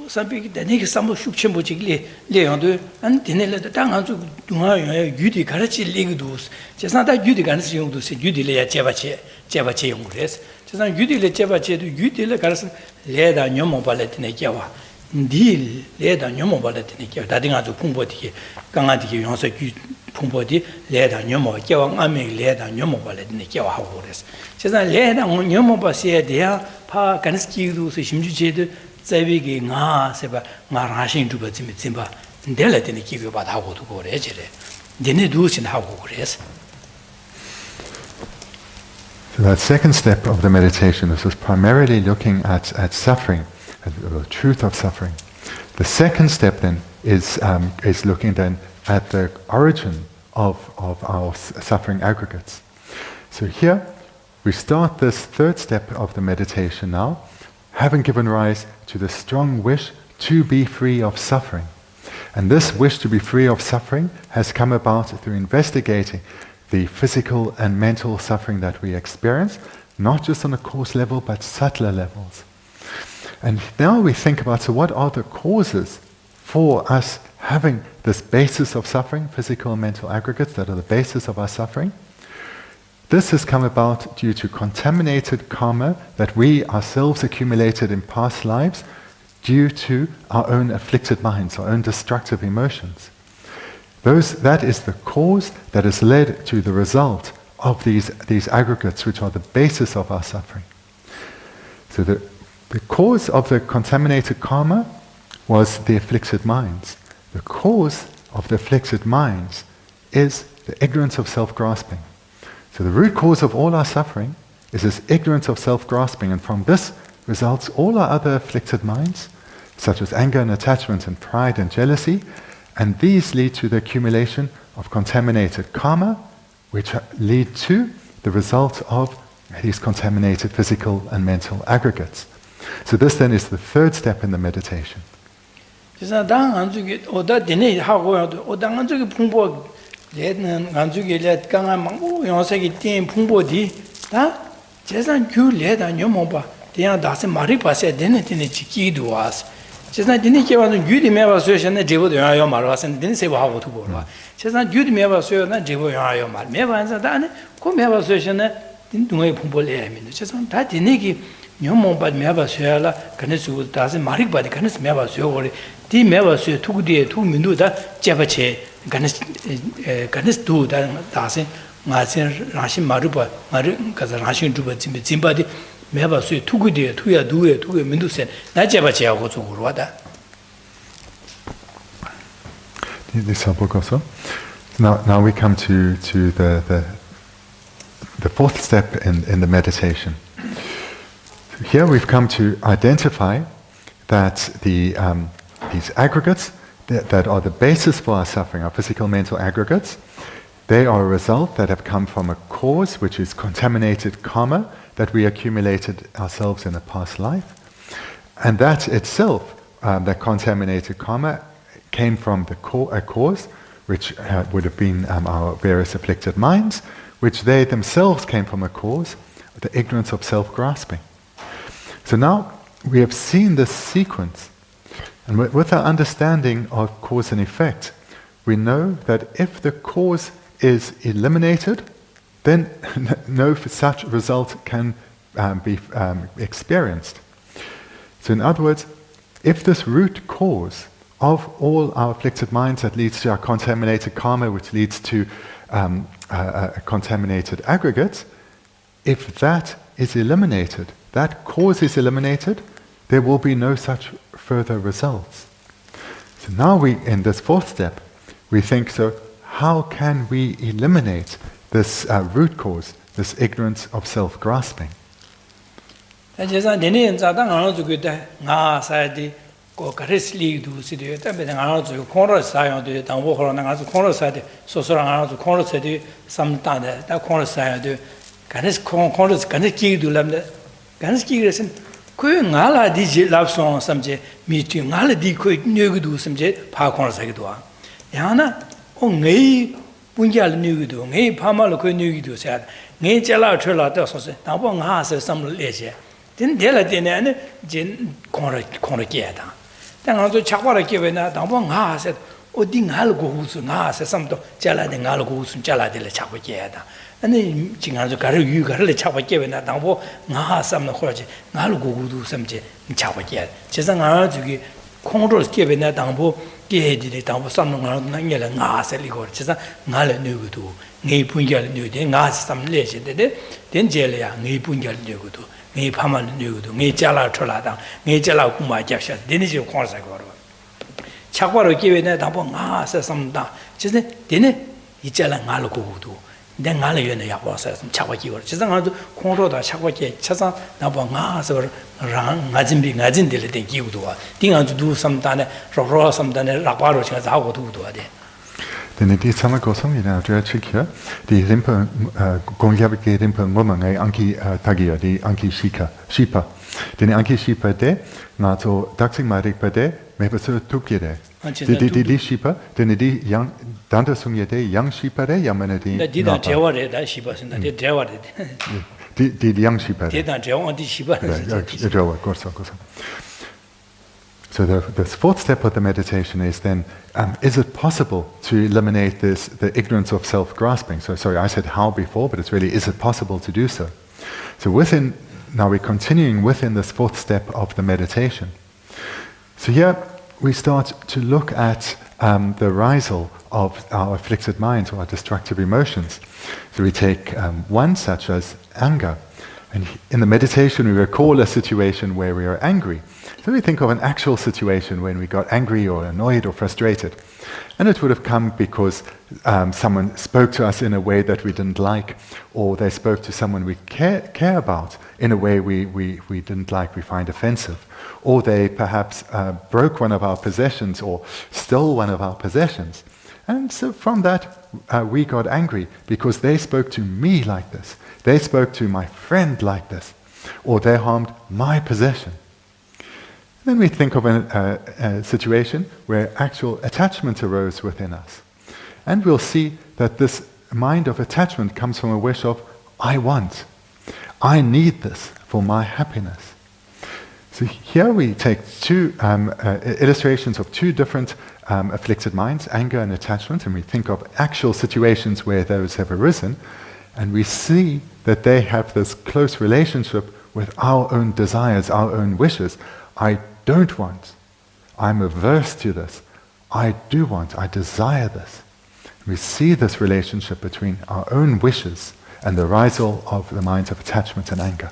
Sampai dene sambo shukchen bochik le yando an dene le da nganzu dunga yudi garachi legdus jesan da yudi ganas yongdus yudi le ya jebache yongres jesan yudi le jebache du yudi le garas le da nyomo bale dene jewa ndi le da nyomo bale dene jewa da dinga zu phungbo di kanga di yongso yu phungbo di le da nyomo jewa ngame le da nyomo bale dene jewa hago res jesan le da nyomo ba se de ya pa ganas kidu su 심주 제도 자비게 nga seba nga rashin duba zimba ndela dene kigo ba da go go re jere dene du sin ha go res. So that second step of the meditation, this is primarily looking at suffering, at the truth of suffering. The second step then is looking then at the origin of our suffering aggregates. So here we start this third step of the meditation now, having given rise to the strong wish to be free of suffering. And this wish to be free of suffering has come about through investigating the physical and mental suffering that we experience, not just on a coarse level, but subtler levels. And now we think about, so what are the causes for us having this basis of suffering, physical and mental aggregates that are the basis of our suffering? This has come about due to contaminated karma that we ourselves accumulated in past lives due to our own afflicted minds, our own destructive emotions. That is the cause that has led to the result of these aggregates, which are the basis of our suffering. So the cause of the contaminated karma was the afflicted minds. The cause of the afflicted minds is the ignorance of self-grasping. So the root cause of all our suffering is this ignorance of self-grasping, and from this results all our other afflicted minds, such as anger and attachment and pride and jealousy, and these lead to the accumulation of contaminated karma, which lead to the result of these contaminated physical and mental aggregates. So this then is the third step in the meditation. Chesna dini kewa no gyudi mewa suyo shena jevo do yo mar wasen dini sebo hawo tu borwa chesna gyudi mewa suyo na jevo yo mar mewa ansa da ne ko mewa suyo shena din dungai phumbo le ya min chesna da dini ki nyomo ba mewa suyo la kane su da se marik ba de kane mewa suyo gore di mewa suyo tu de tu mindu da jeba che kane tu da se nga sen rashi maru ba maru kaza rashi tu ba jimba di 매바 수에 투구디에 투야 두에 투에 민두센 나제바 제하고 주고로다. This book also. Now we come to the fourth step in the meditation. Here we've come to identify that these aggregates that are the basis for our suffering, our physical, mental aggregates, they are a result that have come from a cause which is contaminated karma that we accumulated ourselves in a past life. And that itself, that contaminated karma, came from a cause, which would have been our various afflicted minds, which they themselves came from a cause, the ignorance of self-grasping. So now we have seen this sequence, and with our understanding of cause and effect, we know that if the cause is eliminated, then no such result can be experienced. So in other words, if this root cause of all our afflicted minds that leads to our contaminated karma, which leads to contaminated aggregates, if that is eliminated, that cause is eliminated, there will be no such further results. So now in this fourth step, we think, so how can we eliminate this root cause, this ignorance of self-grasping? punjal nyugido ngai phamal ko nyugido sa ngai chala thela ta so se ta bo nga se sam le che din de la de ne jin kon ra ke da ta nga zo chakwa ra ke we na ta bo nga se o di nga lo go su nga se sam to chala de nga lo go su chala de le chakwa ke da ani jing nga zo ga ru yu ga le chakwa ke we na ta bo nga sam no ho ji nga lo go du sam je chakwa ke che sa nga ju gi kon ro ke we na ta bo 게디리 담보 삼는 나녀라 나셀리고 진짜 나를 누구도 네 분결 누데 나스 삼레시데 된젤이야 네 분결 누구도 네 파만 누구도 네 잘라 털라다 네 잘라 구마 잡샤 되는지 콘사고로 착과로 기회네 담보 나스 삼다 진짜 되네 이 잘라 나를 고고도 내 나를 연에 약와서 착과기고 진짜 나도 콘로다 착과기 찾아 나보 나서 랑 나진들 된 기구도와 딩아주도 삼단에 로로 삼단에 라바로 제가 하고 두도와 돼. Denn die sama kosong ina tu achik ya di rimpa gongyab ke rimpa ngoma ngai anki tagia di anki shipa den anki shipa de na to daxing marik pa de me pa so tukire di shipa den di yang danta sungye de yang shipa de yamana di di da jewa de da shipa sin da jewa de di yang shipa de da jewa di shipa jewa korso. So the fourth step of the meditation is then, is it possible to eliminate the ignorance of self-grasping? So sorry, I said how before, but it's really, is it possible to do so? So now we're continuing within this fourth step of the meditation. So here we start to look at the arisal of our afflicted minds or our destructive emotions. So we take one such as anger. And in the meditation we recall a situation where we are angry. So we think of an actual situation when we got angry or annoyed or frustrated. And it would have come because someone spoke to us in a way that we didn't like, or they spoke to someone we care about in a way we didn't like, we find offensive. Or they perhaps broke one of our possessions or stole one of our possessions. And so from that, we got angry because they spoke to me like this. They spoke to my friend like this. Or they harmed my possession. Then we think of a situation where actual attachment arose within us. And we'll see that this mind of attachment comes from a wish of, I want. I need this for my happiness. So here we take two illustrations of two different afflicted minds, anger and attachment, and we think of actual situations where those have arisen, and we see that they have this close relationship with our own desires, our own wishes. I don't want. I'm averse to this. I do want. I desire this. We see this relationship between our own wishes and the arisal of the minds of attachment and anger.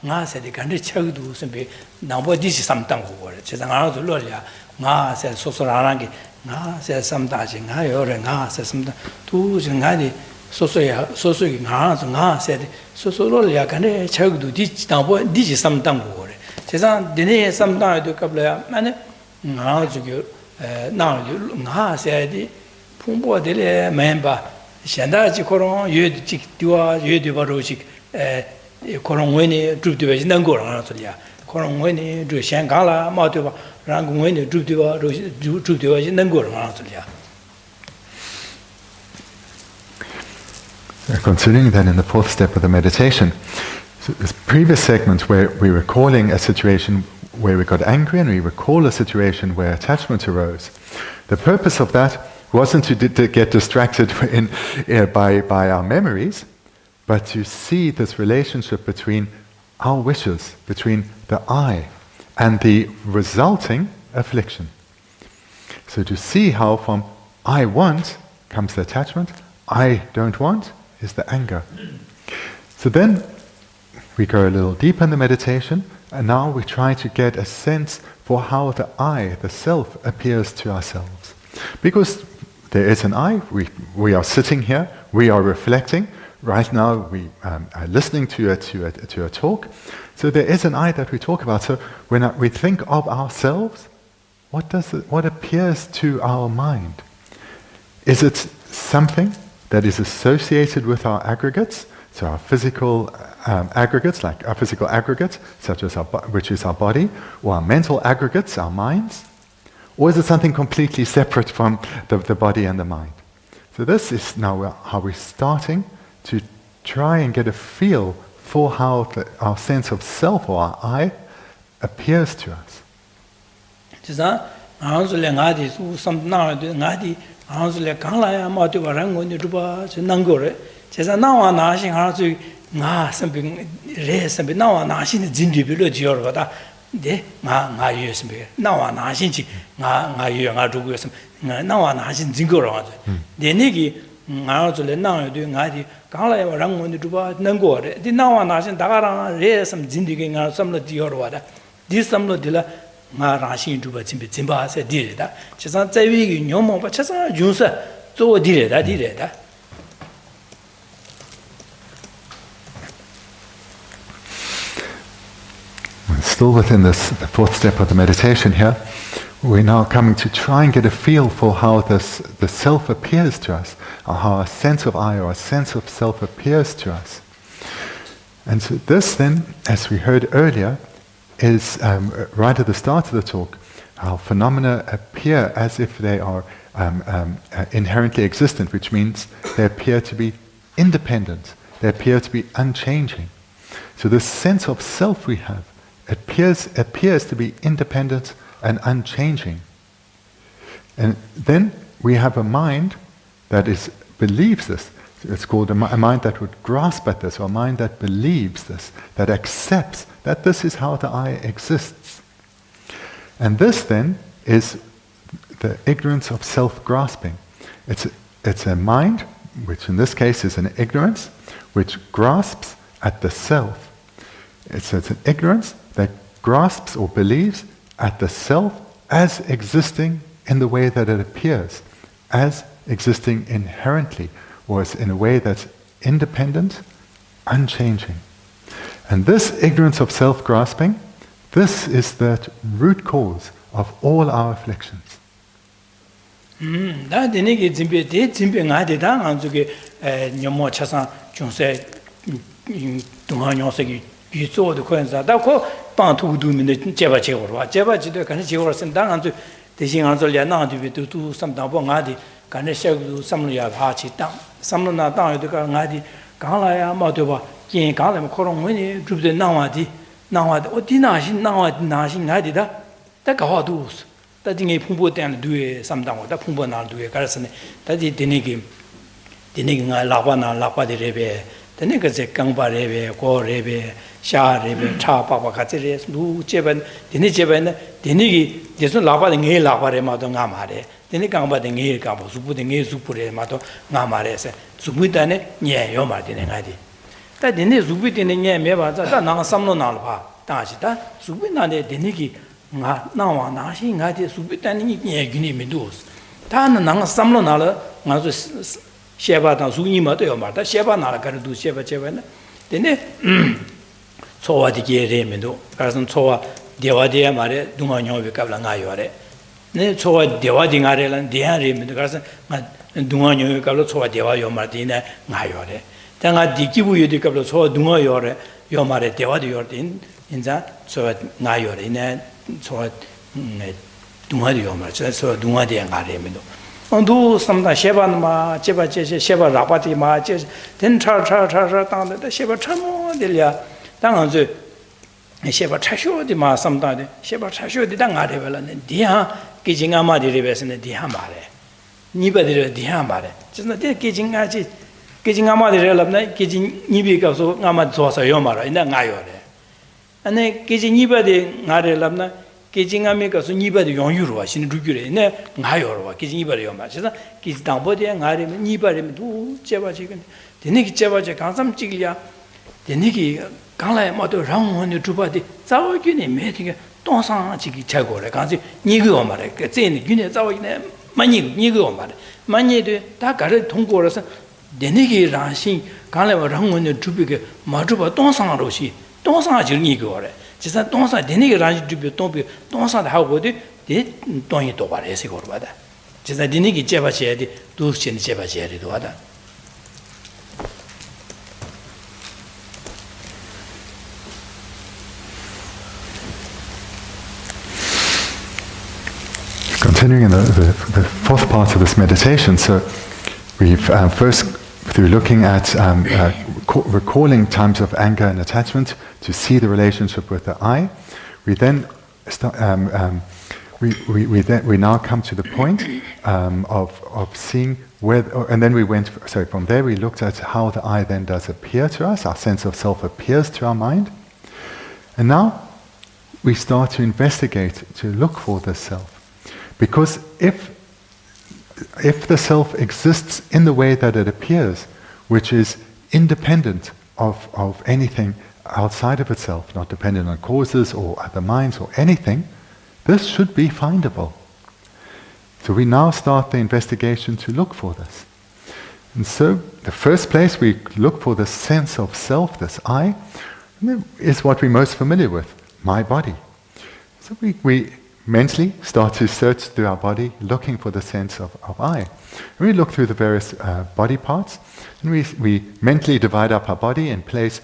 nga se de kan de chag du sem be na bo di si sam tang ko re che nga zo lo ya nga se so so ra gi nga se sam da ji nga yo re nga se sam da tu ji nga ni so so ya so so gi nga zo nga se de so so lo ya kan de chag du di na bo di si sam tang ko re che de ne sam da de ka bla ya ma ne nga zo gi na nga se de phung bo de le men ba shan da ji ko ro yue ji diwa yue de ba ro ji Korongweni Drupdiva is Nangora, Korongweni, Dru Shankala, Matuva, Rangweni, Drupdiva is Nangora. Considering then in the fourth step of the meditation, so this previous segment where we were recalling a situation where we got angry and we recall a situation where attachment arose, the purpose of that wasn't to get distracted by our memories, but to see this relationship between our wishes, between the I and the resulting affliction. So to see how from I want comes the attachment, I don't want is the anger. So then we go a little deeper in the meditation, and now we try to get a sense for how the I, the self, appears to ourselves. Because there is an I, we are sitting here, we are reflecting. Right now we are listening to a talk, so there is an I that we talk about. So when we think of ourselves, what appears to our mind? Is it something that is associated with our aggregates, so our physical aggregates, like our physical aggregates, such as which is our body, or our mental aggregates, our minds, or is it something completely separate from the body and the mind? So this is now how we're starting to try and get a feel for how our sense of self or our I appears to us. Still within the fourth step of the meditation here, we're now coming to try and get a feel for how the self appears to us, or how a sense of I or a sense of self appears to us. And so this then, as we heard earlier, is right at the start of the talk, how phenomena appear as if they are inherently existent, which means they appear to be independent, they appear to be unchanging. So this sense of self we have appears to be independent and unchanging. And then we have a mind that believes this. It's called a mind that would grasp at this, or a mind that believes this, that accepts that this is how the I exists. And this then is the ignorance of self-grasping. It's a mind, which in this case is an ignorance, which grasps at the self. It's an ignorance that grasps or believes at the self as existing in the way that it appears, as existing inherently, or in a way that's independent, unchanging. And this ignorance of self-grasping, this is the root cause of all our afflictions. Da denegi zimbe de zimbe ngade da anzuge nyomo chasan chungse dunga nyose gi yizo de koenza da ko pan tu du min de jeba jegorwa jeba jide kan jegor sen da anzu de jing anzu ya na du be tu sam da bo ngadi kan ne shek du sam lu ya ha chi dang sam lu na dang de ka ngadi gang la ya ma de ba yin gang le ma ko rong wen ni du de na wa di o di na xin ngadi da ga wa du da dinge phungbo tan duye samdang da phungbo na duye karasne da di dinege nga lapa de rebe dinege ze kangba rebe go rebe sha rebe cha pa pa ka re lu jeban dinege jesu lapa de nge lapa re ma do nga ma re dinege kangba de nge ka bo supu de nge supu re ma do nga ma re se supu da ne nye yo ma de nga di da dinege supu de ne nye me ba da na samlo na ba da ji da supu na de dinege nga nawa na shi nga de su bi tan ni ye gni mi dos ta na nga samlo na la nga zo sheba da su ni ma de yo ma da sheba na la ga du sheba na de ne chowa di ge re mi do ka san chowa dewa de ma re du nga nyo bi ka la nga yo re ne chowa dewa di nga re la de ya re mi do ka san nga du nga nyo ka lo chowa dewa yo ma de ne nga yo re ta nga di ki bu yo de ka lo chowa du nga yo re yo ma re dewa de yo de 인자 저 나요리네 저 동아리요 말이죠. 저 동아리에 가려면 도 삼다 셰바마 제바제제 셰바 라바티마 제 된차차차차 당데 셰바 참모들이야 당한저 셰바 차쇼디마 삼다데 셰바 차쇼디 당아레벨라네 디하 기징아마디레베스네 디하 말에 니바디레 디하 말에 진짜 데 기징아지 기징아마디레랍네 기징 니비가서 아마 좋아서 요 말아 인다 가요래 안에 기징이바데 나레랍나 기징아메 가서 니바데 용유로 하시는 루규래 네 나요로 와 기징이바래 요 말이야 기당보데 나레면 니바레면 두 제바지근 되네기 제바제 강삼 찍이야 되네기 강라에 뭐도 랑원이 주바데 자오기네 메디게 동상 지기 제거래 간지 니그 말에 그 제네 균에 자오기네 많이 니그 말에 많이도 다 가르 통고라서 되네기 라신 강라에 랑원이 주비게 마주바 동상으로시 동상 정리 거래. 진짜 동상 되는 라지 주비 동상 하고도 대 동이 또 말해서 거 봐다. 진짜 되는 게 제바셔야 돼. 두신 제바셔야 돼. 도와다. Continuing in the fourth part of this meditation, so we've first through looking at recalling times of anger and attachment to see the relationship with the I, we then start, we now come to the point of seeing where, and then we went. Sorry, from there we looked at how the I then does appear to us. Our sense of self appears to our mind, and now we start to investigate, to look for the self, because if the self exists in the way that it appears, which is independent of anything outside of itself, not dependent on causes or other minds or anything, this should be findable. So we now start the investigation to look for this. And so the first place we look for this sense of self, this I, is what we're most familiar with, my body. So we mentally start to search through our body, looking for the sense of I. And we look through the various body parts, and we mentally divide up our body and place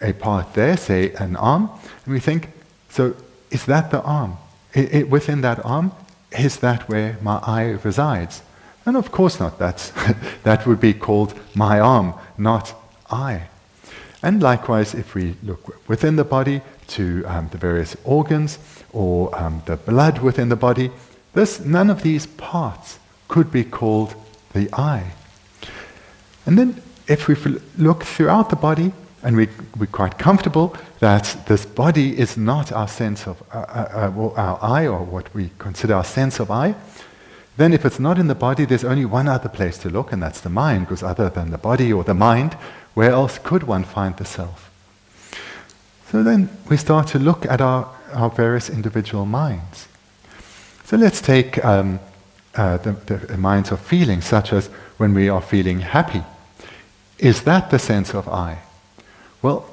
a part there, say an arm, and we think, so is that the arm? Within that arm, is that where my I resides? And of course not. That would be called my arm, not I. And likewise, if we look within the body to the various organs or the blood within the body, none of these parts could be called the I. And then if we look throughout the body, and we're quite comfortable that this body is not our sense of our I, or what we consider our sense of I, then if it's not in the body, there's only one other place to look, and that's the mind, because other than the body or the mind, where else could one find the self? So then we start to look at our various individual minds. So let's take a the minds of feeling, such as when we are feeling happy. Is that the sense of I? Well,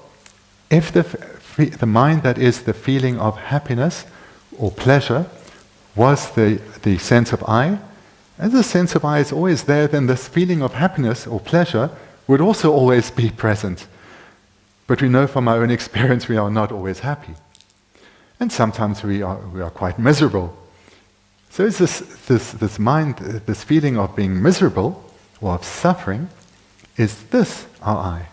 if the mind that is the feeling of happiness or pleasure was the sense of I, and the sense of I is always there, then this feeling of happiness or pleasure would also always be present. But we know from our own experience we are not always happy. And sometimes we are quite miserable. So it's this mind, this feeling of being miserable or of suffering, is this our I?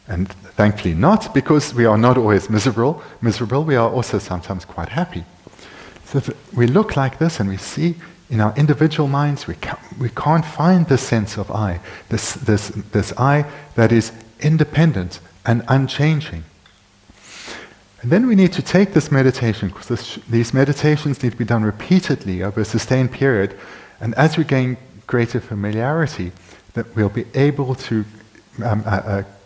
And thankfully not, because we are not always miserable, we are also sometimes quite happy. So we look like this and we see in our individual minds we can't find this sense of I, this I that is independent and unchanging. And then we need to take this meditation, because these meditations need to be done repeatedly over a sustained period, and as we gain greater familiarity, that we'll be able to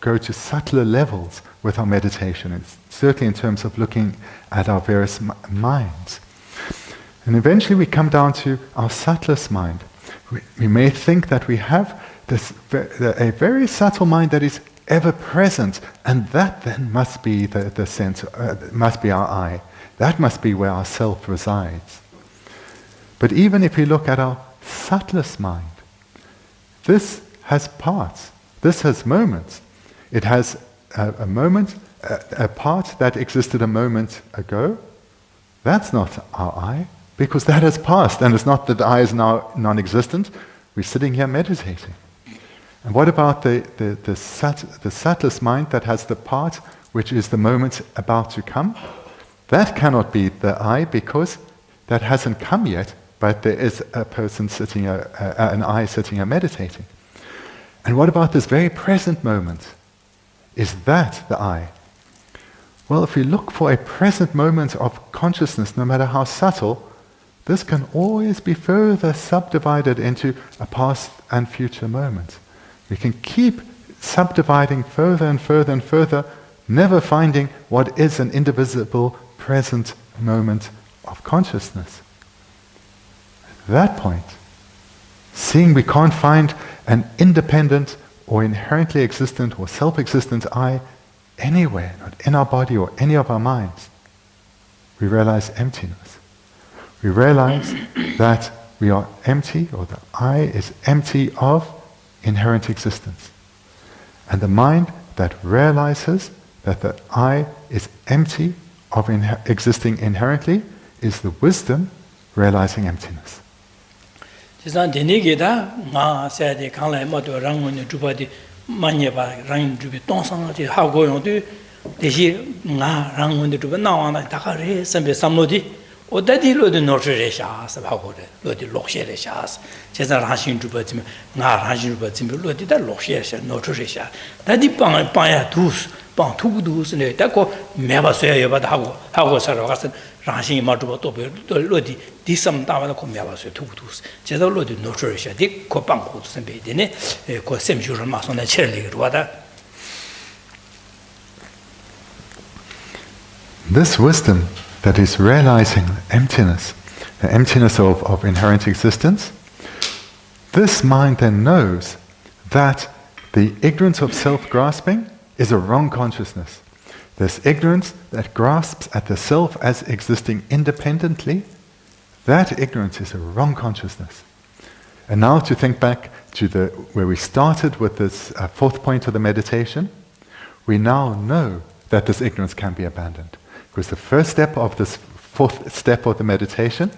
go to subtler levels with our meditation, and certainly in terms of looking at our various minds. And eventually we come down to our subtlest mind. We may think that we have a very subtle mind that is ever present, and that then must be the sense, must be our I. That must be where our self resides. But even if we look at our subtlest mind, this has parts, this has moments. It has a moment, a part that existed a moment ago. That's not our I, because that has passed, and it's not that the I is now non-existent. We're sitting here meditating. And what about the subtlest mind that has the part which is the moment about to come? That cannot be the I, because that hasn't come yet, but there is a person sitting, an I sitting here meditating. And what about this very present moment? Is that the I? Well, if we look for a present moment of consciousness, no matter how subtle, this can always be further subdivided into a past and future moment. We can keep subdividing further and further and further, never finding what is an indivisible present moment of consciousness. At that point, seeing we can't find an independent or inherently existent or self-existent I anywhere, not in our body or any of our minds, we realize emptiness. We realize that we are empty, or the I is empty of inherent existence. And the mind that realizes that the I is empty of existing inherently is the wisdom realizing emptiness. Odadi lo de notre chas about lo de loxie chas jeza rashin du batim nga rashin du batim lo de loxie notre chas dadi pan ya tous pan tu dus ne da ko meba so ya ba da hago sa ro gas rashin ma du to lo di disam da ba ko meba so tu dus jeza lo de notre chas di ko pan ko sen be de ne ko sem ju ma so na che le ro da. This wisdom that is realizing emptiness, the emptiness of inherent existence, this mind then knows that the ignorance of self-grasping is a wrong consciousness. This ignorance that grasps at the self as existing independently, that ignorance is a wrong consciousness. And now to think back to where we started with this fourth point of the meditation, we now know that this ignorance can be abandoned. Because the first step of this fourth step of the meditation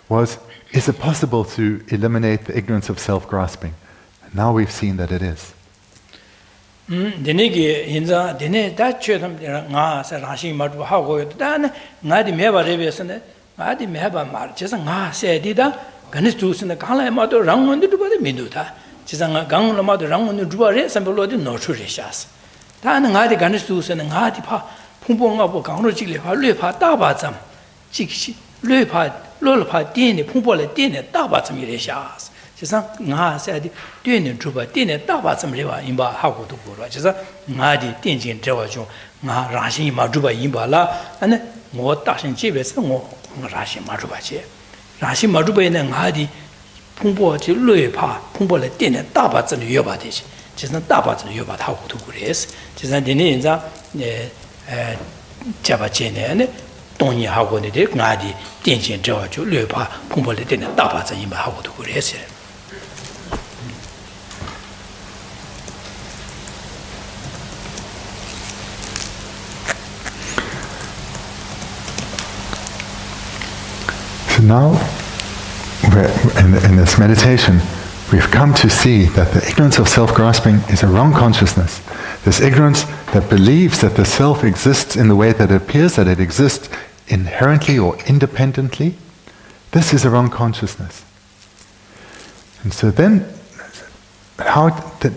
was, is it possible to eliminate the ignorance of self-grasping? And now we've seen that it is. 풍보가보 강로직리 활뢰파 따바점 직시 뢰파 롤파 띠네 풍보래 띠네 따바점 이래샤스 지상 나사디 띠네 주바 띠네 따바점 레와 임바 하고도 보라 지상 나디 띠진 저와죠 나 라신 마주바 임바라 아니 뭐 따신 집에서 뭐 라신 마주바지 라신 마주바에는 나디 풍보 지 뢰파 풍보를 때는 다바즈는 여바 되지 지선 다바즈는 여바 하고도 그래서 지선 되는 인자 잡아지네 동의 하고는 돼 나디 된진 저주 뢰파 풍보를 때는 다바즈 이마 하고도 그래서 So now, in this meditation, we've come to see that the ignorance of self-grasping is a wrong consciousness. This ignorance that believes that the self exists in the way that it appears, that it exists inherently or independently, this is a wrong consciousness. And so then, how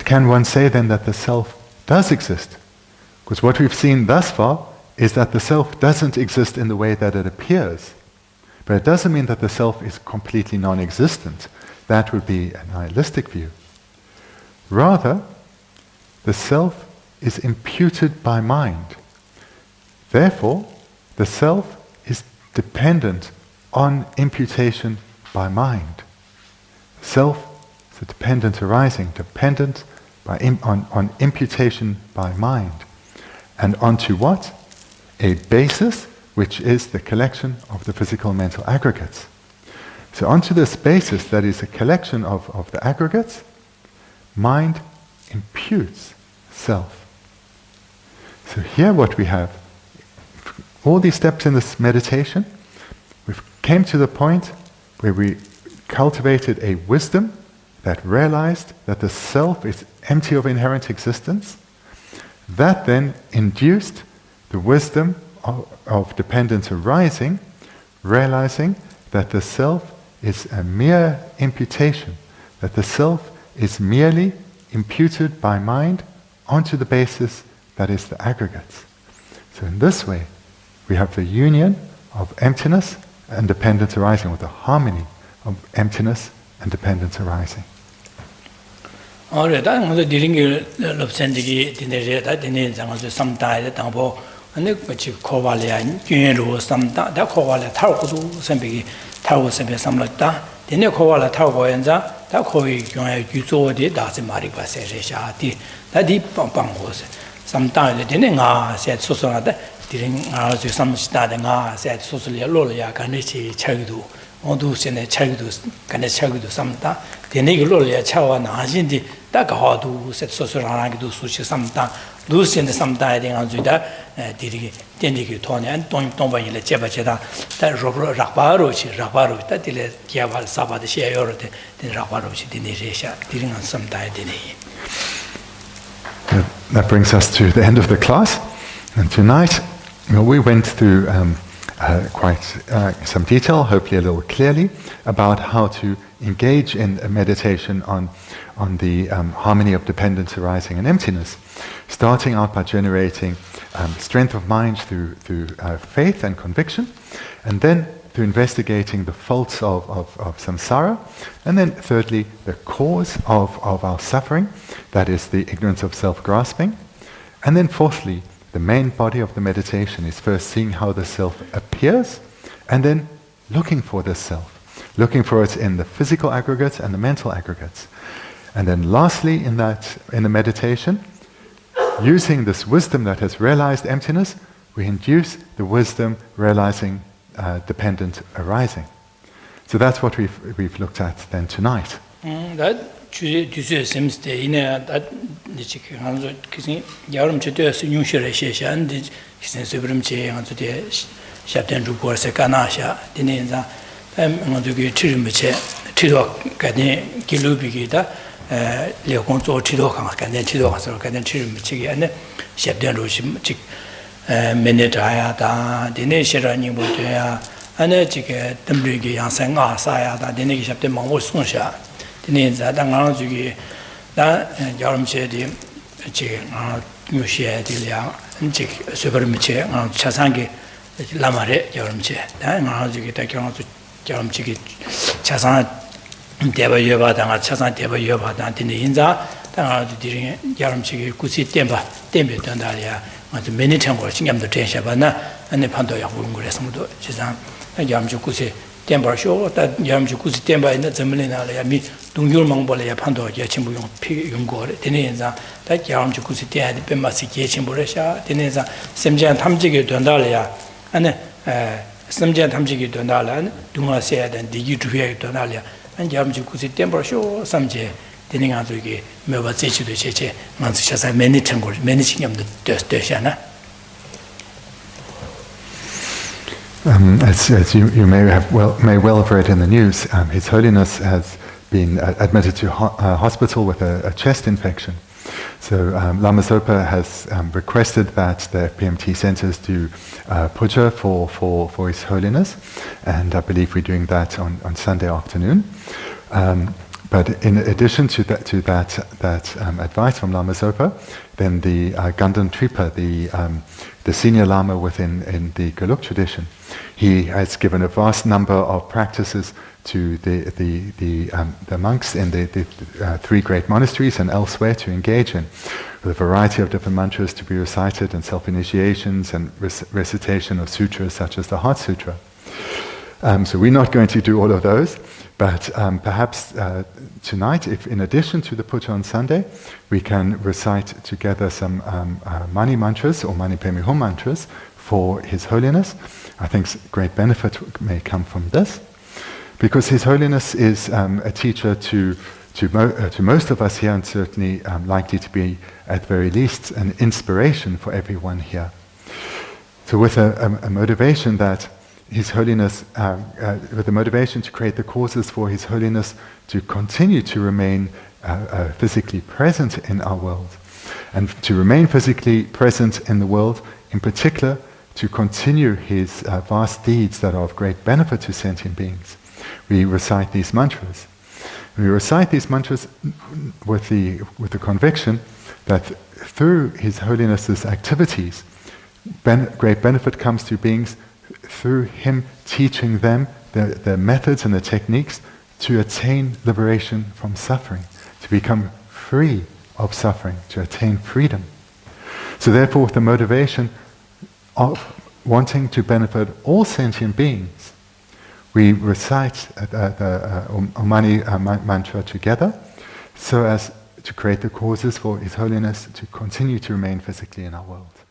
can one say then that the self does exist? Because what we've seen thus far is that the self doesn't exist in the way that it appears. But it doesn't mean that the self is completely non-existent. That would be a nihilistic view. Rather, the self is imputed by mind. Therefore, the self is dependent on imputation by mind. Self is a dependent arising, dependent on imputation by mind. And onto what? A basis which is the collection of the physical mental aggregates. So onto this basis, that is a collection of the aggregates, mind imputes self. So here what we have, all these steps in this meditation, we came to the point where we cultivated a wisdom that realized that the self is empty of inherent existence. That then induced the wisdom of dependence arising, realizing that the self is a mere imputation, that the self is merely imputed by mind onto the basis that is the aggregates. So in this way, we have the union of emptiness and dependence arising, or the harmony of emptiness and dependence arising. ane bachi kovalya gyunru samda da kovalya tarkudu sambegi tarku sambe samlata dene kovalya tarku yanza da kovi gyunaya gyuzo de dazi marikwa se resha di da di panggo se samda dene nga se susuna da dire nga ju samshita de nga se susulya lolya ganechi chagidu modu sene chagidu gane chagidu samda dene gi lolya chawa na jindi da gawadu se susuna gi du sushi samda 루스인데 삼다에 안주다 디리 땡디기 토네 안 동바이레 제바제다 다 로브로 라바로치 라바로 다 디레 기아발 사바데 시에요르데 디 라바로치 디네제샤 디링한 삼다에 디네. That brings us to the end of the class, and tonight we went through quite some detail, hopefully a little clearly, about how to engage in a meditation on the harmony of dependence arising and emptiness, starting out by generating strength of mind through faith and conviction, and then through investigating the faults of samsara, and then thirdly, the cause of our suffering, that is the ignorance of self-grasping, and then fourthly, the main body of the meditation is first seeing how the self appears, and then looking for the self, looking for it in the physical aggregates and the mental aggregates. And then lastly, in the meditation, using this wisdom that has realized emptiness, we induce the wisdom realizing dependent arising. So that's what we've looked at then tonight. ane chike tembrigi yansa nga saya da dene ki chapte mangbo sungsha dene za da nga zugi da yarum che di che nga nyushe di ya chik supermi che nga chasangi lama re yarum che da nga zugi da kyang zu yarum chiki chasan deba yoba da nga chasan deba yoba da dene inza da nga zu di yarum chiki kusi tembe tanda ya nga zu meni tengor chingyam do tensha ba na ane pando ya bugun gure samdo chizan 야암주 구세 temper show that Yamju Kusi temper in the Zemelina, Yami, Dungur Mongbolia Pando, Yachimbu Yungor, Teneza, that Yamju Kusi had Pemasi Yachimburesha, Teneza, Semjan Tamjig Dondalia, and Semjan Tamjig Dondalan, Dunga said, and the Utu Donalia, and Yamju Kusi temper show, Samje, Teningazugi, Mevazichu de Cheche, Mansishas, many tangles, many of the Dustashana. As you may well have read in the news, His Holiness has been admitted to hospital with a chest infection. So Lama Zopa has requested that the FPMT centers do puja for His Holiness, and I believe we're doing that on Sunday afternoon. But in addition to that advice from Lama Zopa, then the Ganden Tripa, the senior Lama within the Geluk tradition, he has given a vast number of practices to the monks in the three great monasteries and elsewhere to engage in, with a variety of different mantras to be recited and self-initiations and recitation of sutras such as the Heart Sutra. So we're not going to do all of those, but perhaps tonight, if in addition to the puja on Sunday, we can recite together some Mani mantras or Mani Padme Hum mantras for His Holiness. I think great benefit may come from this, because His Holiness is a teacher to most of us here, and certainly likely to be, at the very least, an inspiration for everyone here. So with a motivation that His Holiness, with the motivation to create the causes for His Holiness to continue to remain physically present in our world, and to remain physically present in the world, in particular, to continue His vast deeds that are of great benefit to sentient beings. We recite these mantras. We recite these mantras with the conviction that through His Holiness's activities, great benefit comes to beings through Him teaching them the methods and the techniques to attain liberation from suffering, to become free of suffering, to attain freedom. So therefore, with the motivation of wanting to benefit all sentient beings, we recite the Om Mani mantra together, so as to create the causes for His Holiness to continue to remain physically in our world.